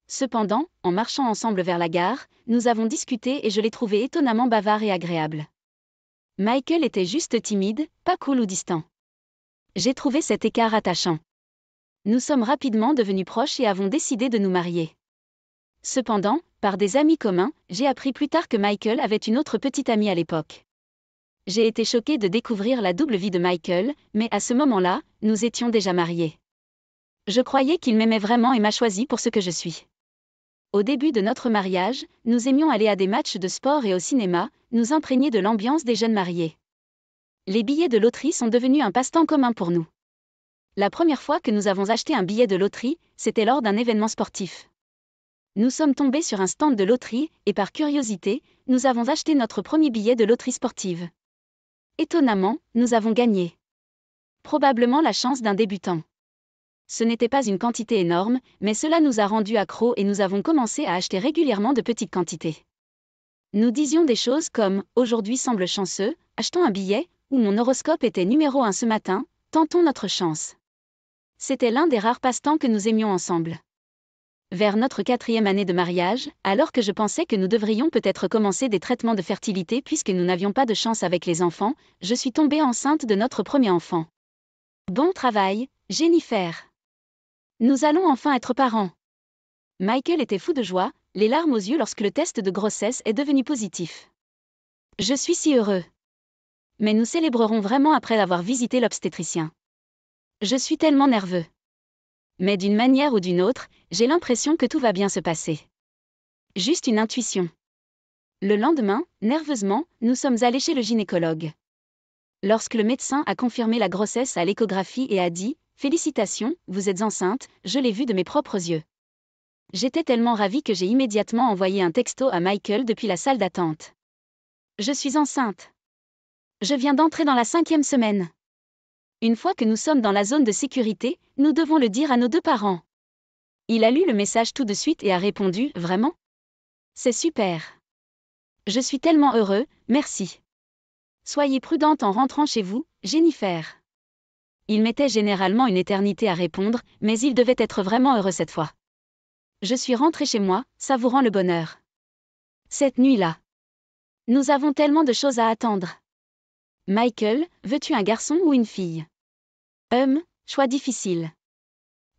Cependant, en marchant ensemble vers la gare, nous avons discuté et je l'ai trouvé étonnamment bavard et agréable. Michael était juste timide, pas cool ou distant. J'ai trouvé cet écart attachant. Nous sommes rapidement devenus proches et avons décidé de nous marier. Cependant, par des amis communs, j'ai appris plus tard que Michael avait une autre petite amie à l'époque. J'ai été choquée de découvrir la double vie de Michael, mais à ce moment-là, nous étions déjà mariés. Je croyais qu'il m'aimait vraiment et m'a choisi pour ce que je suis. Au début de notre mariage, nous aimions aller à des matchs de sport et au cinéma, nous imprégner de l'ambiance des jeunes mariés. Les billets de loterie sont devenus un passe-temps commun pour nous. La première fois que nous avons acheté un billet de loterie, c'était lors d'un événement sportif. Nous sommes tombés sur un stand de loterie, et par curiosité, nous avons acheté notre premier billet de loterie sportive. Étonnamment, nous avons gagné. Probablement la chance d'un débutant. Ce n'était pas une quantité énorme, mais cela nous a rendus accros et nous avons commencé à acheter régulièrement de petites quantités. Nous disions des choses comme « Aujourd'hui semble chanceux, achetons un billet » ou « Mon horoscope était numéro 1 ce matin, tentons notre chance ». C'était l'un des rares passe-temps que nous aimions ensemble. Vers notre 4e année de mariage, alors que je pensais que nous devrions peut-être commencer des traitements de fertilité puisque nous n'avions pas de chance avec les enfants, je suis tombée enceinte de notre premier enfant. Bon travail, Jennifer. Nous allons enfin être parents. Michael était fou de joie, les larmes aux yeux lorsque le test de grossesse est devenu positif. Je suis si heureux. Mais nous célébrerons vraiment après avoir visité l'obstétricien. Je suis tellement nerveux. Mais d'une manière ou d'une autre, j'ai l'impression que tout va bien se passer. Juste une intuition. Le lendemain, nerveusement, nous sommes allés chez le gynécologue. Lorsque le médecin a confirmé la grossesse à l'échographie et a dit « Félicitations, vous êtes enceinte », je l'ai vu de mes propres yeux. J'étais tellement ravie que j'ai immédiatement envoyé un texto à Michael depuis la salle d'attente. Je suis enceinte. Je viens d'entrer dans la 5e semaine. Une fois que nous sommes dans la zone de sécurité, nous devons le dire à nos 2 parents. Il a lu le message tout de suite et a répondu « Vraiment ? C'est super. Je suis tellement heureux, merci. Soyez prudente en rentrant chez vous, Jennifer. » Il mettait généralement une éternité à répondre, mais il devait être vraiment heureux cette fois. Je suis rentrée chez moi, savourant le bonheur. Cette nuit-là. Nous avons tellement de choses à attendre. Michael, veux-tu un garçon ou une fille ? Choix difficile.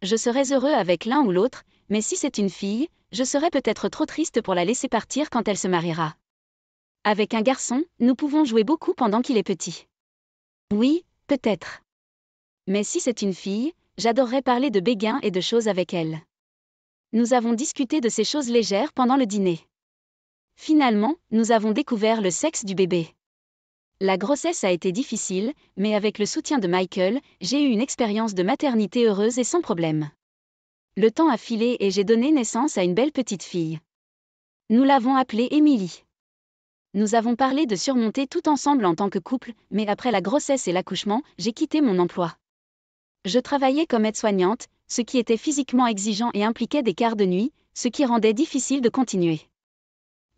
je serais heureux avec l'un ou l'autre, mais si c'est une fille, je serais peut-être trop triste pour la laisser partir quand elle se mariera. Avec un garçon, nous pouvons jouer beaucoup pendant qu'il est petit. Oui, peut-être. Mais si c'est une fille, j'adorerais parler de béguins et de choses avec elle. Nous avons discuté de ces choses légères pendant le dîner. Finalement, nous avons découvert le sexe du bébé. La grossesse a été difficile, mais avec le soutien de Michael, j'ai eu une expérience de maternité heureuse et sans problème. Le temps a filé et j'ai donné naissance à une belle petite fille. Nous l'avons appelée Emily. Nous avons parlé de surmonter tout ensemble en tant que couple, mais après la grossesse et l'accouchement, j'ai quitté mon emploi. Je travaillais comme aide-soignante, ce qui était physiquement exigeant et impliquait des quarts de nuit, ce qui rendait difficile de continuer.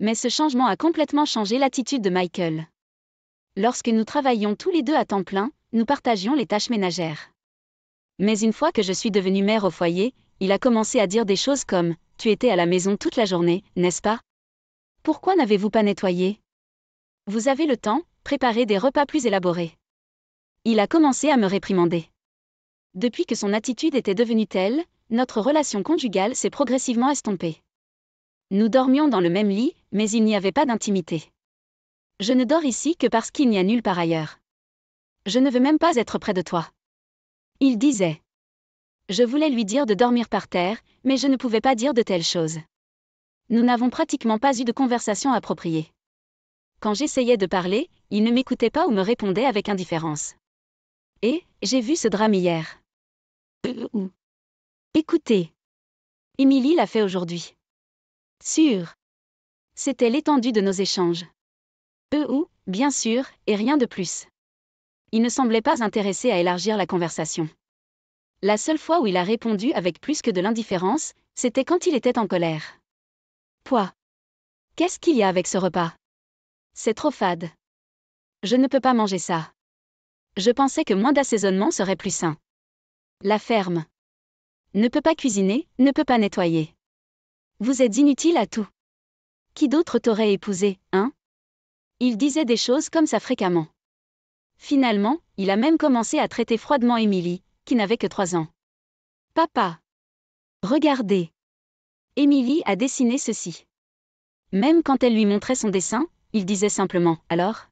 Mais ce changement a complètement changé l'attitude de Michael. Lorsque nous travaillions tous les deux à temps plein, nous partagions les tâches ménagères. Mais une fois que je suis devenue mère au foyer, il a commencé à dire des choses comme « Tu étais à la maison toute la journée, n'est-ce pas? Pourquoi n'avez-vous pas nettoyé? Vous avez le temps, préparez des repas plus élaborés. » Il a commencé à me réprimander. Depuis que son attitude était devenue telle, notre relation conjugale s'est progressivement estompée. Nous dormions dans le même lit, mais il n'y avait pas d'intimité. Je ne dors ici que parce qu'il n'y a nulle part ailleurs. Je ne veux même pas être près de toi. Il disait. Je voulais lui dire de dormir par terre, mais je ne pouvais pas dire de telles choses. Nous n'avons pratiquement pas eu de conversation appropriée. Quand j'essayais de parler, il ne m'écoutait pas ou me répondait avec indifférence. Et, j'ai vu ce drame hier. Écoutez. Emily l'a fait aujourd'hui. Sûr. C'était l'étendue de nos échanges. Bien sûr, et rien de plus. Il ne semblait pas intéressé à élargir la conversation. La seule fois où il a répondu avec plus que de l'indifférence, c'était quand il était en colère. Quoi? Qu'est-ce qu'il y a avec ce repas? C'est trop fade. Je ne peux pas manger ça. Je pensais que moins d'assaisonnement serait plus sain. La ferme. Ne peut pas cuisiner, ne peut pas nettoyer. Vous êtes inutile à tout. Qui d'autre t'aurait épousé, hein? Il disait des choses comme ça fréquemment. Finalement, il a même commencé à traiter froidement Emily, qui n'avait que 3 ans. Papa. Regardez. Emily a dessiné ceci. Même quand elle lui montrait son dessin, il disait simplement « Alors ?»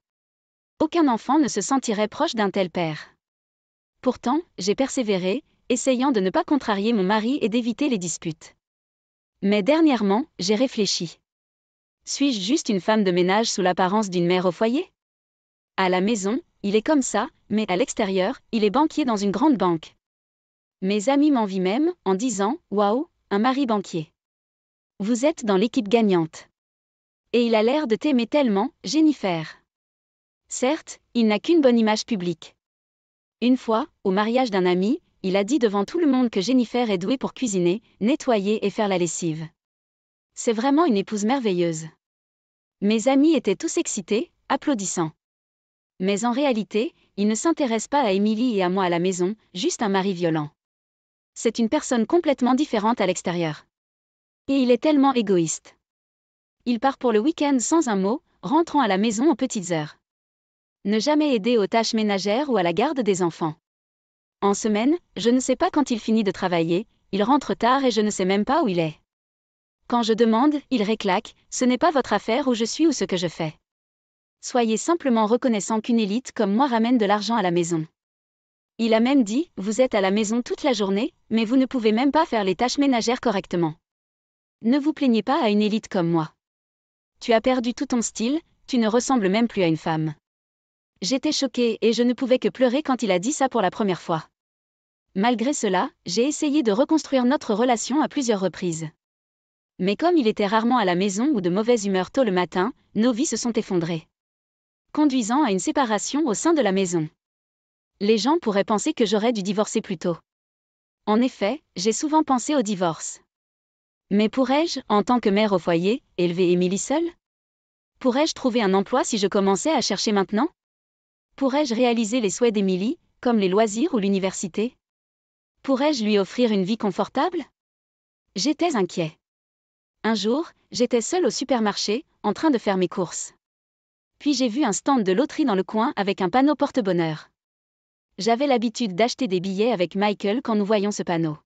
Aucun enfant ne se sentirait proche d'un tel père. Pourtant, j'ai persévéré, essayant de ne pas contrarier mon mari et d'éviter les disputes. Mais dernièrement, j'ai réfléchi. Suis-je juste une femme de ménage sous l'apparence d'une mère au foyer? À la maison, il est comme ça, mais à l'extérieur, il est banquier dans une grande banque. Mes amis m'envient même, en disant « Waouh, un mari banquier. Vous êtes dans l'équipe gagnante. » Et il a l'air de t'aimer tellement, Jennifer. Certes, il n'a qu'une bonne image publique. Une fois, au mariage d'un ami, il a dit devant tout le monde que Jennifer est douée pour cuisiner, nettoyer et faire la lessive. C'est vraiment une épouse merveilleuse. Mes amis étaient tous excités, applaudissant. Mais en réalité, il ne s'intéresse pas à Emily et à moi à la maison, juste un mari violent. C'est une personne complètement différente à l'extérieur. Et il est tellement égoïste. Il part pour le week-end sans un mot, rentrant à la maison aux petites heures. Ne jamais aider aux tâches ménagères ou à la garde des enfants. En semaine, je ne sais pas quand il finit de travailler, il rentre tard et je ne sais même pas où il est. Quand je demande, il réclaque, ce n'est pas votre affaire où je suis ou ce que je fais. Soyez simplement reconnaissant qu'une élite comme moi ramène de l'argent à la maison. Il a même dit, vous êtes à la maison toute la journée, mais vous ne pouvez même pas faire les tâches ménagères correctement. Ne vous plaignez pas à une élite comme moi. Tu as perdu tout ton style, tu ne ressembles même plus à une femme. J'étais choquée et je ne pouvais que pleurer quand il a dit ça pour la première fois. Malgré cela, j'ai essayé de reconstruire notre relation à plusieurs reprises. Mais comme il était rarement à la maison ou de mauvaise humeur tôt le matin, nos vies se sont effondrées, conduisant à une séparation au sein de la maison. Les gens pourraient penser que j'aurais dû divorcer plus tôt. En effet, j'ai souvent pensé au divorce. Mais pourrais-je, en tant que mère au foyer, élever Emily seule? Pourrais-je trouver un emploi si je commençais à chercher maintenant? Pourrais-je réaliser les souhaits d'Emily, comme les loisirs ou l'université? Pourrais-je lui offrir une vie confortable? J'étais inquiet. Un jour, j'étais seule au supermarché, en train de faire mes courses. Puis j'ai vu un stand de loterie dans le coin avec un panneau porte-bonheur. J'avais l'habitude d'acheter des billets avec Michael quand nous voyions ce panneau.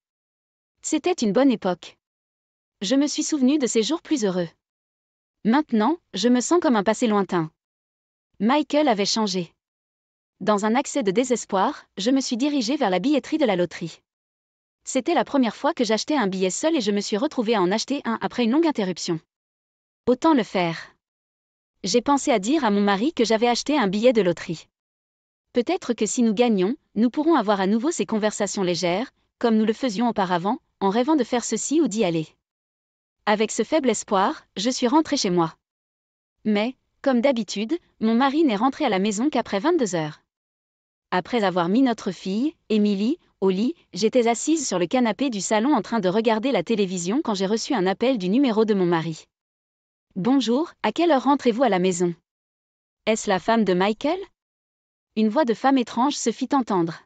C'était une bonne époque. Je me suis souvenu de ces jours plus heureux. Maintenant, je me sens comme un passé lointain. Michael avait changé. Dans un accès de désespoir, je me suis dirigée vers la billetterie de la loterie. C'était la première fois que j'achetais un billet seul et je me suis retrouvée à en acheter un après une longue interruption. Autant le faire. J'ai pensé à dire à mon mari que j'avais acheté un billet de loterie. Peut-être que si nous gagnons, nous pourrons avoir à nouveau ces conversations légères, comme nous le faisions auparavant, en rêvant de faire ceci ou d'y aller. Avec ce faible espoir, je suis rentrée chez moi. Mais, comme d'habitude, mon mari n'est rentré à la maison qu'après 22 heures. Après avoir mis notre fille, Émilie, au lit, j'étais assise sur le canapé du salon en train de regarder la télévision quand j'ai reçu un appel du numéro de mon mari. « Bonjour, à quelle heure rentrez-vous à la maison ? Est-ce la femme de Michael ? » Une voix de femme étrange se fit entendre.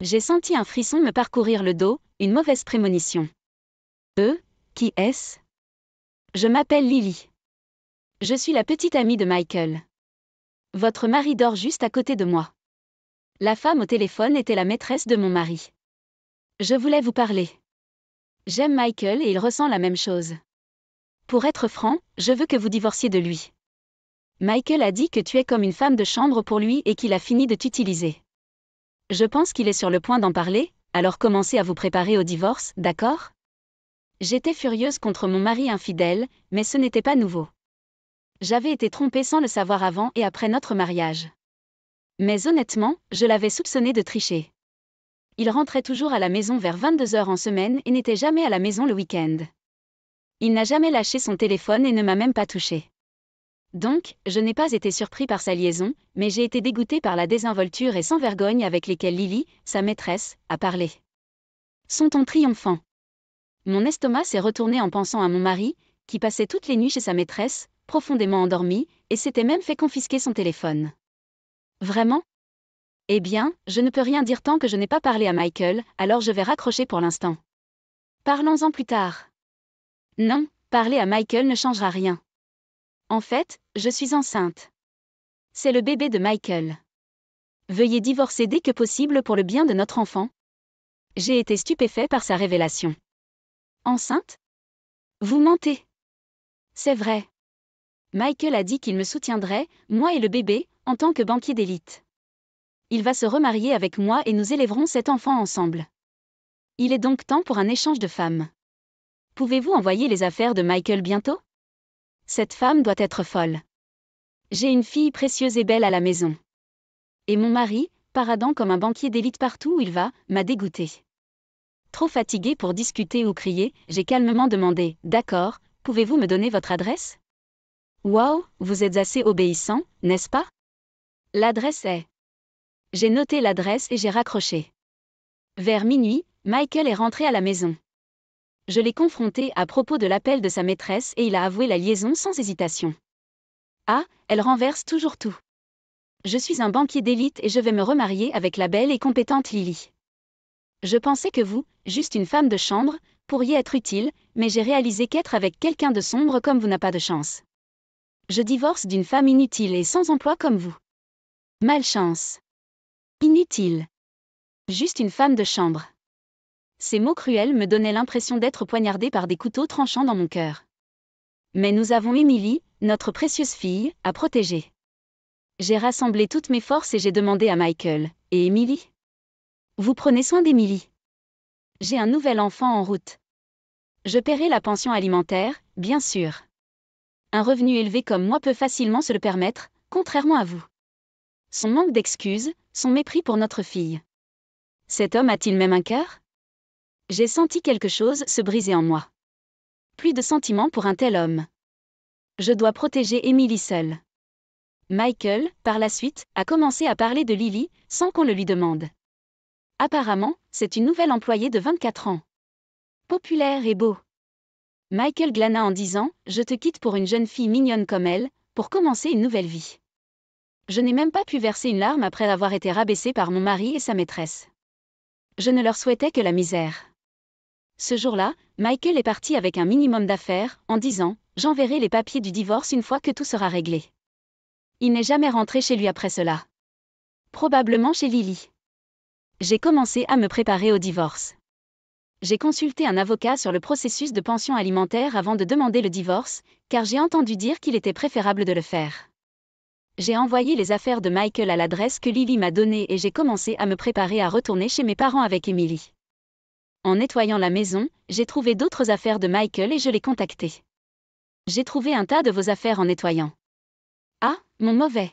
J'ai senti un frisson me parcourir le dos, une mauvaise prémonition. Qui est-ce ? Je m'appelle Lily. Je suis la petite amie de Michael. Votre mari dort juste à côté de moi. La femme au téléphone était la maîtresse de mon mari. Je voulais vous parler. J'aime Michael et il ressent la même chose. Pour être franc, je veux que vous divorciez de lui. Michael a dit que tu es comme une femme de chambre pour lui et qu'il a fini de t'utiliser. Je pense qu'il est sur le point d'en parler, alors commencez à vous préparer au divorce, d'accord ? J'étais furieuse contre mon mari infidèle, mais ce n'était pas nouveau. J'avais été trompée sans le savoir avant et après notre mariage. Mais honnêtement, je l'avais soupçonné de tricher. Il rentrait toujours à la maison vers 22 heures en semaine et n'était jamais à la maison le week-end. Il n'a jamais lâché son téléphone et ne m'a même pas touché. Donc, je n'ai pas été surpris par sa liaison, mais j'ai été dégoûtée par la désinvolture et sans vergogne avec lesquelles Lily, sa maîtresse, a parlé. Son ton triomphant. Mon estomac s'est retourné en pensant à mon mari, qui passait toutes les nuits chez sa maîtresse, profondément endormi, et s'était même fait confisquer son téléphone. Vraiment ? Eh bien, je ne peux rien dire tant que je n'ai pas parlé à Michael, alors je vais raccrocher pour l'instant. Parlons-en plus tard. Non, parler à Michael ne changera rien. En fait, je suis enceinte. C'est le bébé de Michael. Veuillez divorcer dès que possible pour le bien de notre enfant. J'ai été stupéfait par sa révélation. Enceinte ? Vous mentez. C'est vrai. Michael a dit qu'il me soutiendrait, moi et le bébé, en tant que banquier d'élite. Il va se remarier avec moi et nous élèverons cet enfant ensemble. Il est donc temps pour un échange de femmes. Pouvez-vous envoyer les affaires de Michael bientôt ? Cette femme doit être folle. J'ai une fille précieuse et belle à la maison. Et mon mari, paradant comme un banquier d'élite partout où il va, m'a dégoûté. Trop fatiguée pour discuter ou crier, j'ai calmement demandé « D'accord, pouvez-vous me donner votre adresse ? » Wow, vous êtes assez obéissant, n'est-ce pas ? L'adresse est... J'ai noté l'adresse et j'ai raccroché. Vers minuit, Michael est rentré à la maison. Je l'ai confronté à propos de l'appel de sa maîtresse et il a avoué la liaison sans hésitation. Ah, elle renverse toujours tout. Je suis un banquier d'élite et je vais me remarier avec la belle et compétente Lily. Je pensais que vous, juste une femme de chambre, pourriez être utile, mais j'ai réalisé qu'être avec quelqu'un de sombre comme vous n'a pas de chance. Je divorce d'une femme inutile et sans emploi comme vous. Malchance. Inutile. Juste une femme de chambre. Ces mots cruels me donnaient l'impression d'être poignardée par des couteaux tranchants dans mon cœur. Mais nous avons Émilie, notre précieuse fille, à protéger. J'ai rassemblé toutes mes forces et j'ai demandé à Michael, « Et Émilie ? Vous prenez soin d'Émilie ? J'ai un nouvel enfant en route. Je paierai la pension alimentaire, bien sûr. Un revenu élevé comme moi peut facilement se le permettre, contrairement à vous. » Son manque d'excuses, son mépris pour notre fille. Cet homme a-t-il même un cœur ? J'ai senti quelque chose se briser en moi. Plus de sentiments pour un tel homme. Je dois protéger Émilie seule. Michael, par la suite, a commencé à parler de Lily, sans qu'on le lui demande. Apparemment, c'est une nouvelle employée de 24 ans. Populaire et beau. Michael glana en disant « Je te quitte pour une jeune fille mignonne comme elle, pour commencer une nouvelle vie. » Je n'ai même pas pu verser une larme après avoir été rabaissée par mon mari et sa maîtresse. Je ne leur souhaitais que la misère. Ce jour-là, Michael est parti avec un minimum d'affaires, en disant « J'enverrai les papiers du divorce une fois que tout sera réglé. » Il n'est jamais rentré chez lui après cela. Probablement chez Lily. J'ai commencé à me préparer au divorce. J'ai consulté un avocat sur le processus de pension alimentaire avant de demander le divorce, car j'ai entendu dire qu'il était préférable de le faire. J'ai envoyé les affaires de Michael à l'adresse que Lily m'a donnée et j'ai commencé à me préparer à retourner chez mes parents avec Emily. En nettoyant la maison, j'ai trouvé d'autres affaires de Michael et je l'ai contacté. J'ai trouvé un tas de vos affaires en nettoyant. Ah, mon mauvais.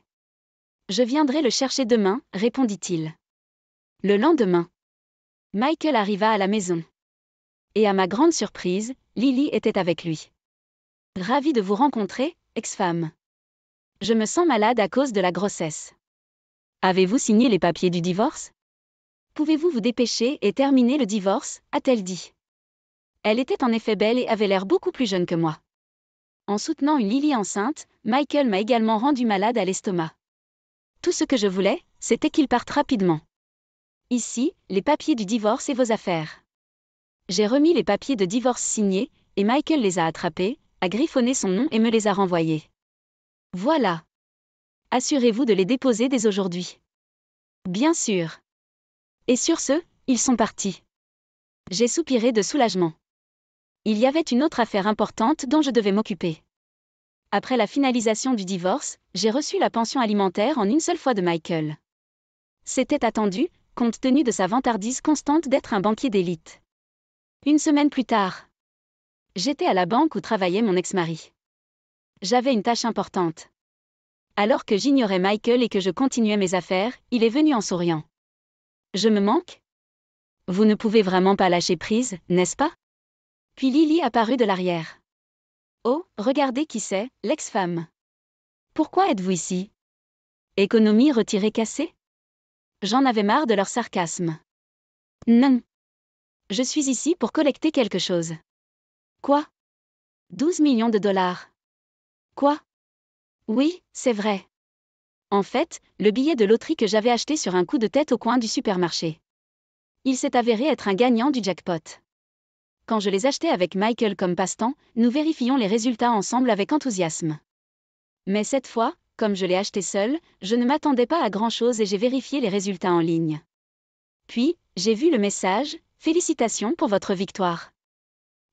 Je viendrai le chercher demain, répondit-il. Le lendemain, Michael arriva à la maison. Et à ma grande surprise, Lily était avec lui. Ravie de vous rencontrer, ex-femme. Je me sens malade à cause de la grossesse. Avez-vous signé les papiers du divorce? Pouvez-vous vous dépêcher et terminer le divorce, a-t-elle dit. Elle était en effet belle et avait l'air beaucoup plus jeune que moi. En soutenant une Lily enceinte, Michael m'a également rendu malade à l'estomac. Tout ce que je voulais, c'était qu'il parte rapidement. Ici, les papiers du divorce et vos affaires. J'ai remis les papiers de divorce signés, et Michael les a attrapés, a griffonné son nom et me les a renvoyés. Voilà. Assurez-vous de les déposer dès aujourd'hui. Bien sûr. Et sur ce, ils sont partis. J'ai soupiré de soulagement. Il y avait une autre affaire importante dont je devais m'occuper. Après la finalisation du divorce, j'ai reçu la pension alimentaire en une seule fois de Michael. C'était attendu, compte tenu de sa vantardise constante d'être un banquier d'élite. Une semaine plus tard, j'étais à la banque où travaillait mon ex-mari. J'avais une tâche importante. Alors que j'ignorais Michael et que je continuais mes affaires, il est venu en souriant. Je me manque? Vous ne pouvez vraiment pas lâcher prise, n'est-ce pas? Puis Lily apparut de l'arrière. Oh, regardez qui c'est, l'ex-femme. Pourquoi êtes-vous ici? Économie retirée cassée? J'en avais marre de leur sarcasme. Non. Je suis ici pour collecter quelque chose. Quoi? 12 millions de dollars. Quoi? Oui, c'est vrai. En fait, le billet de loterie que j'avais acheté sur un coup de tête au coin du supermarché. Il s'est avéré être un gagnant du jackpot. Quand je les achetais avec Michael comme passe-temps, nous vérifions les résultats ensemble avec enthousiasme. Mais cette fois, comme je l'ai acheté seul, je ne m'attendais pas à grand-chose et j'ai vérifié les résultats en ligne. Puis, j'ai vu le message « Félicitations pour votre victoire ».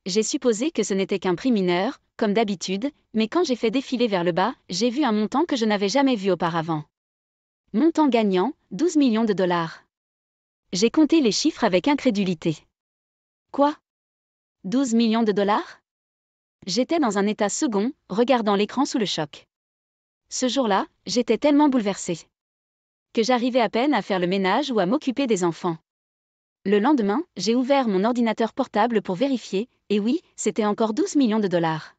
J'ai supposé que ce n'était qu'un prix mineur, comme d'habitude, mais quand j'ai fait défiler vers le bas, j'ai vu un montant que je n'avais jamais vu auparavant. Montant gagnant, 12 millions de dollars. J'ai compté les chiffres avec incrédulité. Quoi? 12 millions de dollars? J'étais dans un état second, regardant l'écran sous le choc. Ce jour-là, j'étais tellement bouleversée que j'arrivais à peine à faire le ménage ou à m'occuper des enfants. Le lendemain, j'ai ouvert mon ordinateur portable pour vérifier, et oui, c'était encore 12 millions de dollars.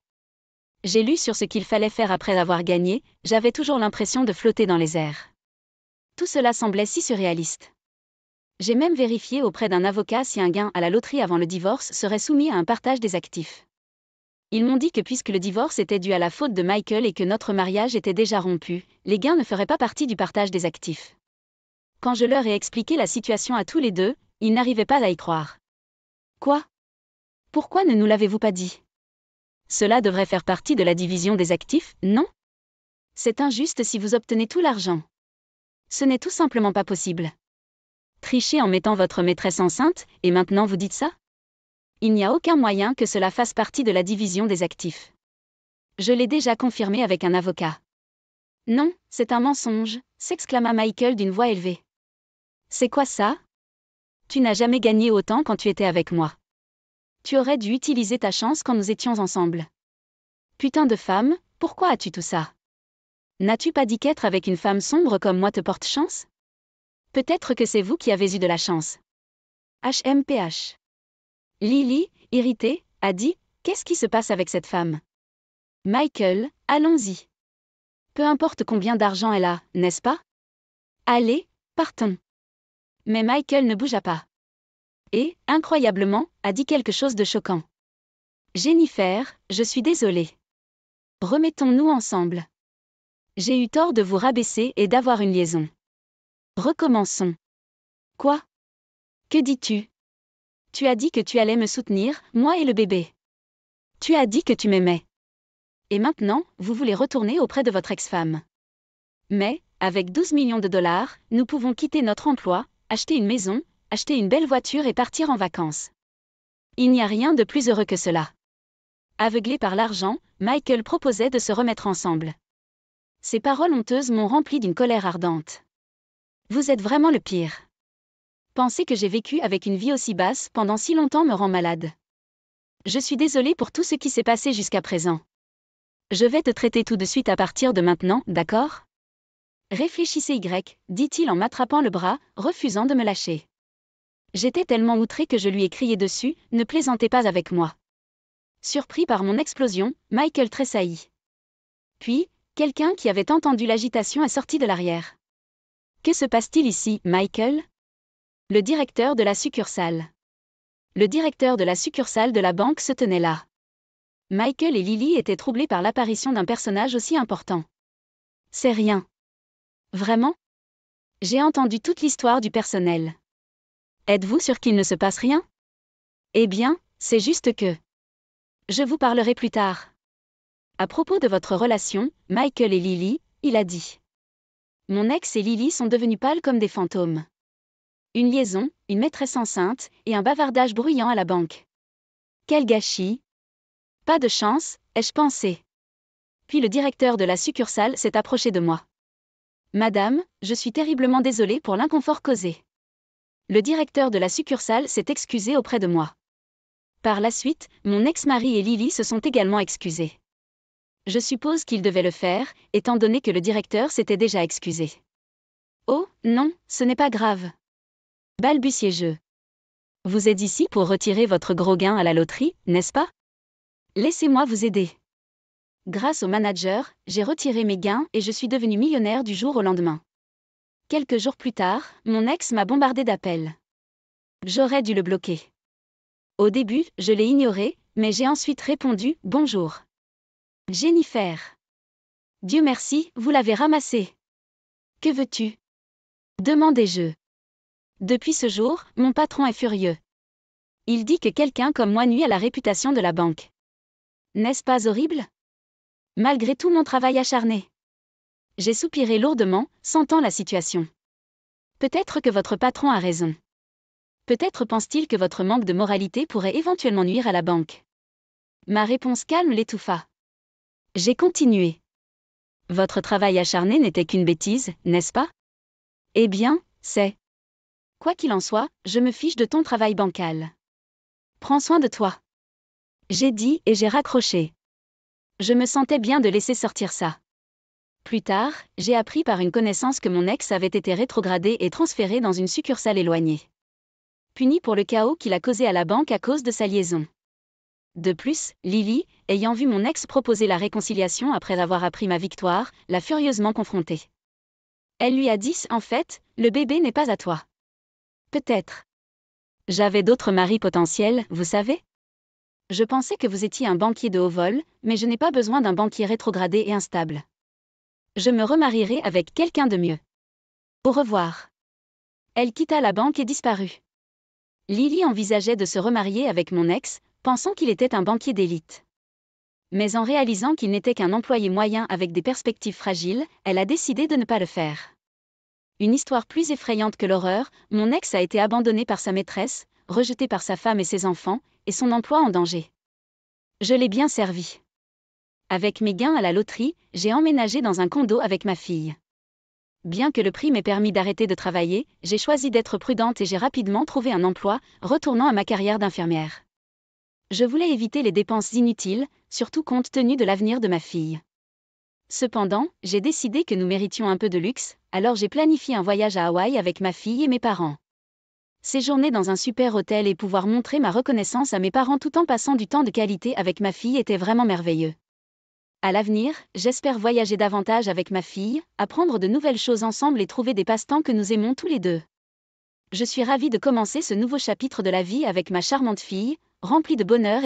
J'ai lu sur ce qu'il fallait faire après avoir gagné, j'avais toujours l'impression de flotter dans les airs. Tout cela semblait si surréaliste. J'ai même vérifié auprès d'un avocat si un gain à la loterie avant le divorce serait soumis à un partage des actifs. Ils m'ont dit que puisque le divorce était dû à la faute de Michael et que notre mariage était déjà rompu, les gains ne feraient pas partie du partage des actifs. Quand je leur ai expliqué la situation à tous les deux, ils n'arrivaient pas à y croire. Quoi? Pourquoi ne nous l'avez-vous pas dit? Cela devrait faire partie de la division des actifs, non? C'est injuste si vous obtenez tout l'argent. Ce n'est tout simplement pas possible. Trichez en mettant votre maîtresse enceinte, et maintenant vous dites ça? Il n'y a aucun moyen que cela fasse partie de la division des actifs. Je l'ai déjà confirmé avec un avocat. Non, c'est un mensonge, s'exclama Michael d'une voix élevée. C'est quoi ça? Tu n'as jamais gagné autant quand tu étais avec moi. Tu aurais dû utiliser ta chance quand nous étions ensemble. Putain de femme, pourquoi as-tu tout ça? N'as-tu pas dit qu'être avec une femme sombre comme moi te porte chance? Peut-être que c'est vous qui avez eu de la chance. HMPH. Lily, irritée, a dit, qu'est-ce qui se passe avec cette femme? Michael, allons-y. Peu importe combien d'argent elle a, n'est-ce pas? Allez, partons. Mais Michael ne bougea pas. Et, incroyablement, a dit quelque chose de choquant. Jennifer, je suis désolée. Remettons-nous ensemble. J'ai eu tort de vous rabaisser et d'avoir une liaison. Recommençons. Quoi? Que dis-tu? Tu as dit que tu allais me soutenir, moi et le bébé. Tu as dit que tu m'aimais. Et maintenant, vous voulez retourner auprès de votre ex-femme. Mais, avec 12 millions de dollars, nous pouvons quitter notre emploi, acheter une maison, acheter une belle voiture et partir en vacances. Il n'y a rien de plus heureux que cela. Aveuglé par l'argent, Michael proposait de se remettre ensemble. Ces paroles honteuses m'ont rempli d'une colère ardente. Vous êtes vraiment le pire. Penser que j'ai vécu avec une vie aussi basse pendant si longtemps me rend malade. Je suis désolée pour tout ce qui s'est passé jusqu'à présent. Je vais te traiter tout de suite à partir de maintenant, d'accord ? Réfléchissez dit-il en m'attrapant le bras, refusant de me lâcher. J'étais tellement outrée que je lui ai crié dessus, ne plaisantez pas avec moi. Surpris par mon explosion, Michael tressaillit. Puis, quelqu'un qui avait entendu l'agitation est sorti de l'arrière. Que se passe-t-il ici, Michael ? Le directeur de la succursale. Le directeur de la succursale de la banque se tenait là. Michael et Lily étaient troublés par l'apparition d'un personnage aussi important. C'est rien. Vraiment ? J'ai entendu toute l'histoire du personnel. Êtes-vous sûr qu'il ne se passe rien ? Eh bien, c'est juste que... Je vous parlerai plus tard. À propos de votre relation, Michael et Lily, il a dit. Mon ex et Lily sont devenus pâles comme des fantômes. Une liaison, une maîtresse enceinte, et un bavardage bruyant à la banque. Quel gâchis ! Pas de chance, ai-je pensé. Puis le directeur de la succursale s'est approché de moi. Madame, je suis terriblement désolé pour l'inconfort causé. Le directeur de la succursale s'est excusé auprès de moi. Par la suite, mon ex-mari et Lily se sont également excusés. Je suppose qu'ils devaient le faire, étant donné que le directeur s'était déjà excusé. Oh, non, ce n'est pas grave. Balbutiai-je. Vous êtes ici pour retirer votre gros gain à la loterie, n'est-ce pas ? Laissez-moi vous aider. Grâce au manager, j'ai retiré mes gains et je suis devenu millionnaire du jour au lendemain. Quelques jours plus tard, mon ex m'a bombardé d'appels. J'aurais dû le bloquer. Au début, je l'ai ignoré, mais j'ai ensuite répondu « Bonjour. Jennifer. Dieu merci, vous l'avez ramassé. Que veux-tu ? Demandai-je. Depuis ce jour, mon patron est furieux. Il dit que quelqu'un comme moi nuit à la réputation de la banque. N'est-ce pas horrible ? Malgré tout mon travail acharné. J'ai soupiré lourdement, sentant la situation. Peut-être que votre patron a raison. Peut-être pense-t-il que votre manque de moralité pourrait éventuellement nuire à la banque. Ma réponse calme l'étouffa. J'ai continué. Votre travail acharné n'était qu'une bêtise, n'est-ce pas ? Eh bien, c'est... Quoi qu'il en soit, je me fiche de ton travail bancal. Prends soin de toi. J'ai dit et j'ai raccroché. Je me sentais bien de laisser sortir ça. Plus tard, j'ai appris par une connaissance que mon ex avait été rétrogradé et transféré dans une succursale éloignée. Puni pour le chaos qu'il a causé à la banque à cause de sa liaison. De plus, Lily, ayant vu mon ex proposer la réconciliation après avoir appris ma victoire, l'a furieusement confronté. Elle lui a dit « En fait, le bébé n'est pas à toi. » Peut-être. J'avais d'autres maris potentiels, vous savez ? Je pensais que vous étiez un banquier de haut vol, mais je n'ai pas besoin d'un banquier rétrogradé et instable. Je me remarierai avec quelqu'un de mieux. Au revoir. Elle quitta la banque et disparut. Lily envisageait de se remarier avec mon ex, pensant qu'il était un banquier d'élite. Mais en réalisant qu'il n'était qu'un employé moyen avec des perspectives fragiles, elle a décidé de ne pas le faire. Une histoire plus effrayante que l'horreur, mon ex a été abandonné par sa maîtresse, rejeté par sa femme et ses enfants, et son emploi en danger. Je l'ai bien servi. Avec mes gains à la loterie, j'ai emménagé dans un condo avec ma fille. Bien que le prix m'ait permis d'arrêter de travailler, j'ai choisi d'être prudente et j'ai rapidement trouvé un emploi, retournant à ma carrière d'infirmière. Je voulais éviter les dépenses inutiles, surtout compte tenu de l'avenir de ma fille. Cependant, j'ai décidé que nous méritions un peu de luxe, alors j'ai planifié un voyage à Hawaï avec ma fille et mes parents. Séjourner dans un super hôtel et pouvoir montrer ma reconnaissance à mes parents tout en passant du temps de qualité avec ma fille était vraiment merveilleux. À l'avenir, j'espère voyager davantage avec ma fille, apprendre de nouvelles choses ensemble et trouver des passe-temps que nous aimons tous les deux. Je suis ravie de commencer ce nouveau chapitre de la vie avec ma charmante fille, remplie de bonheur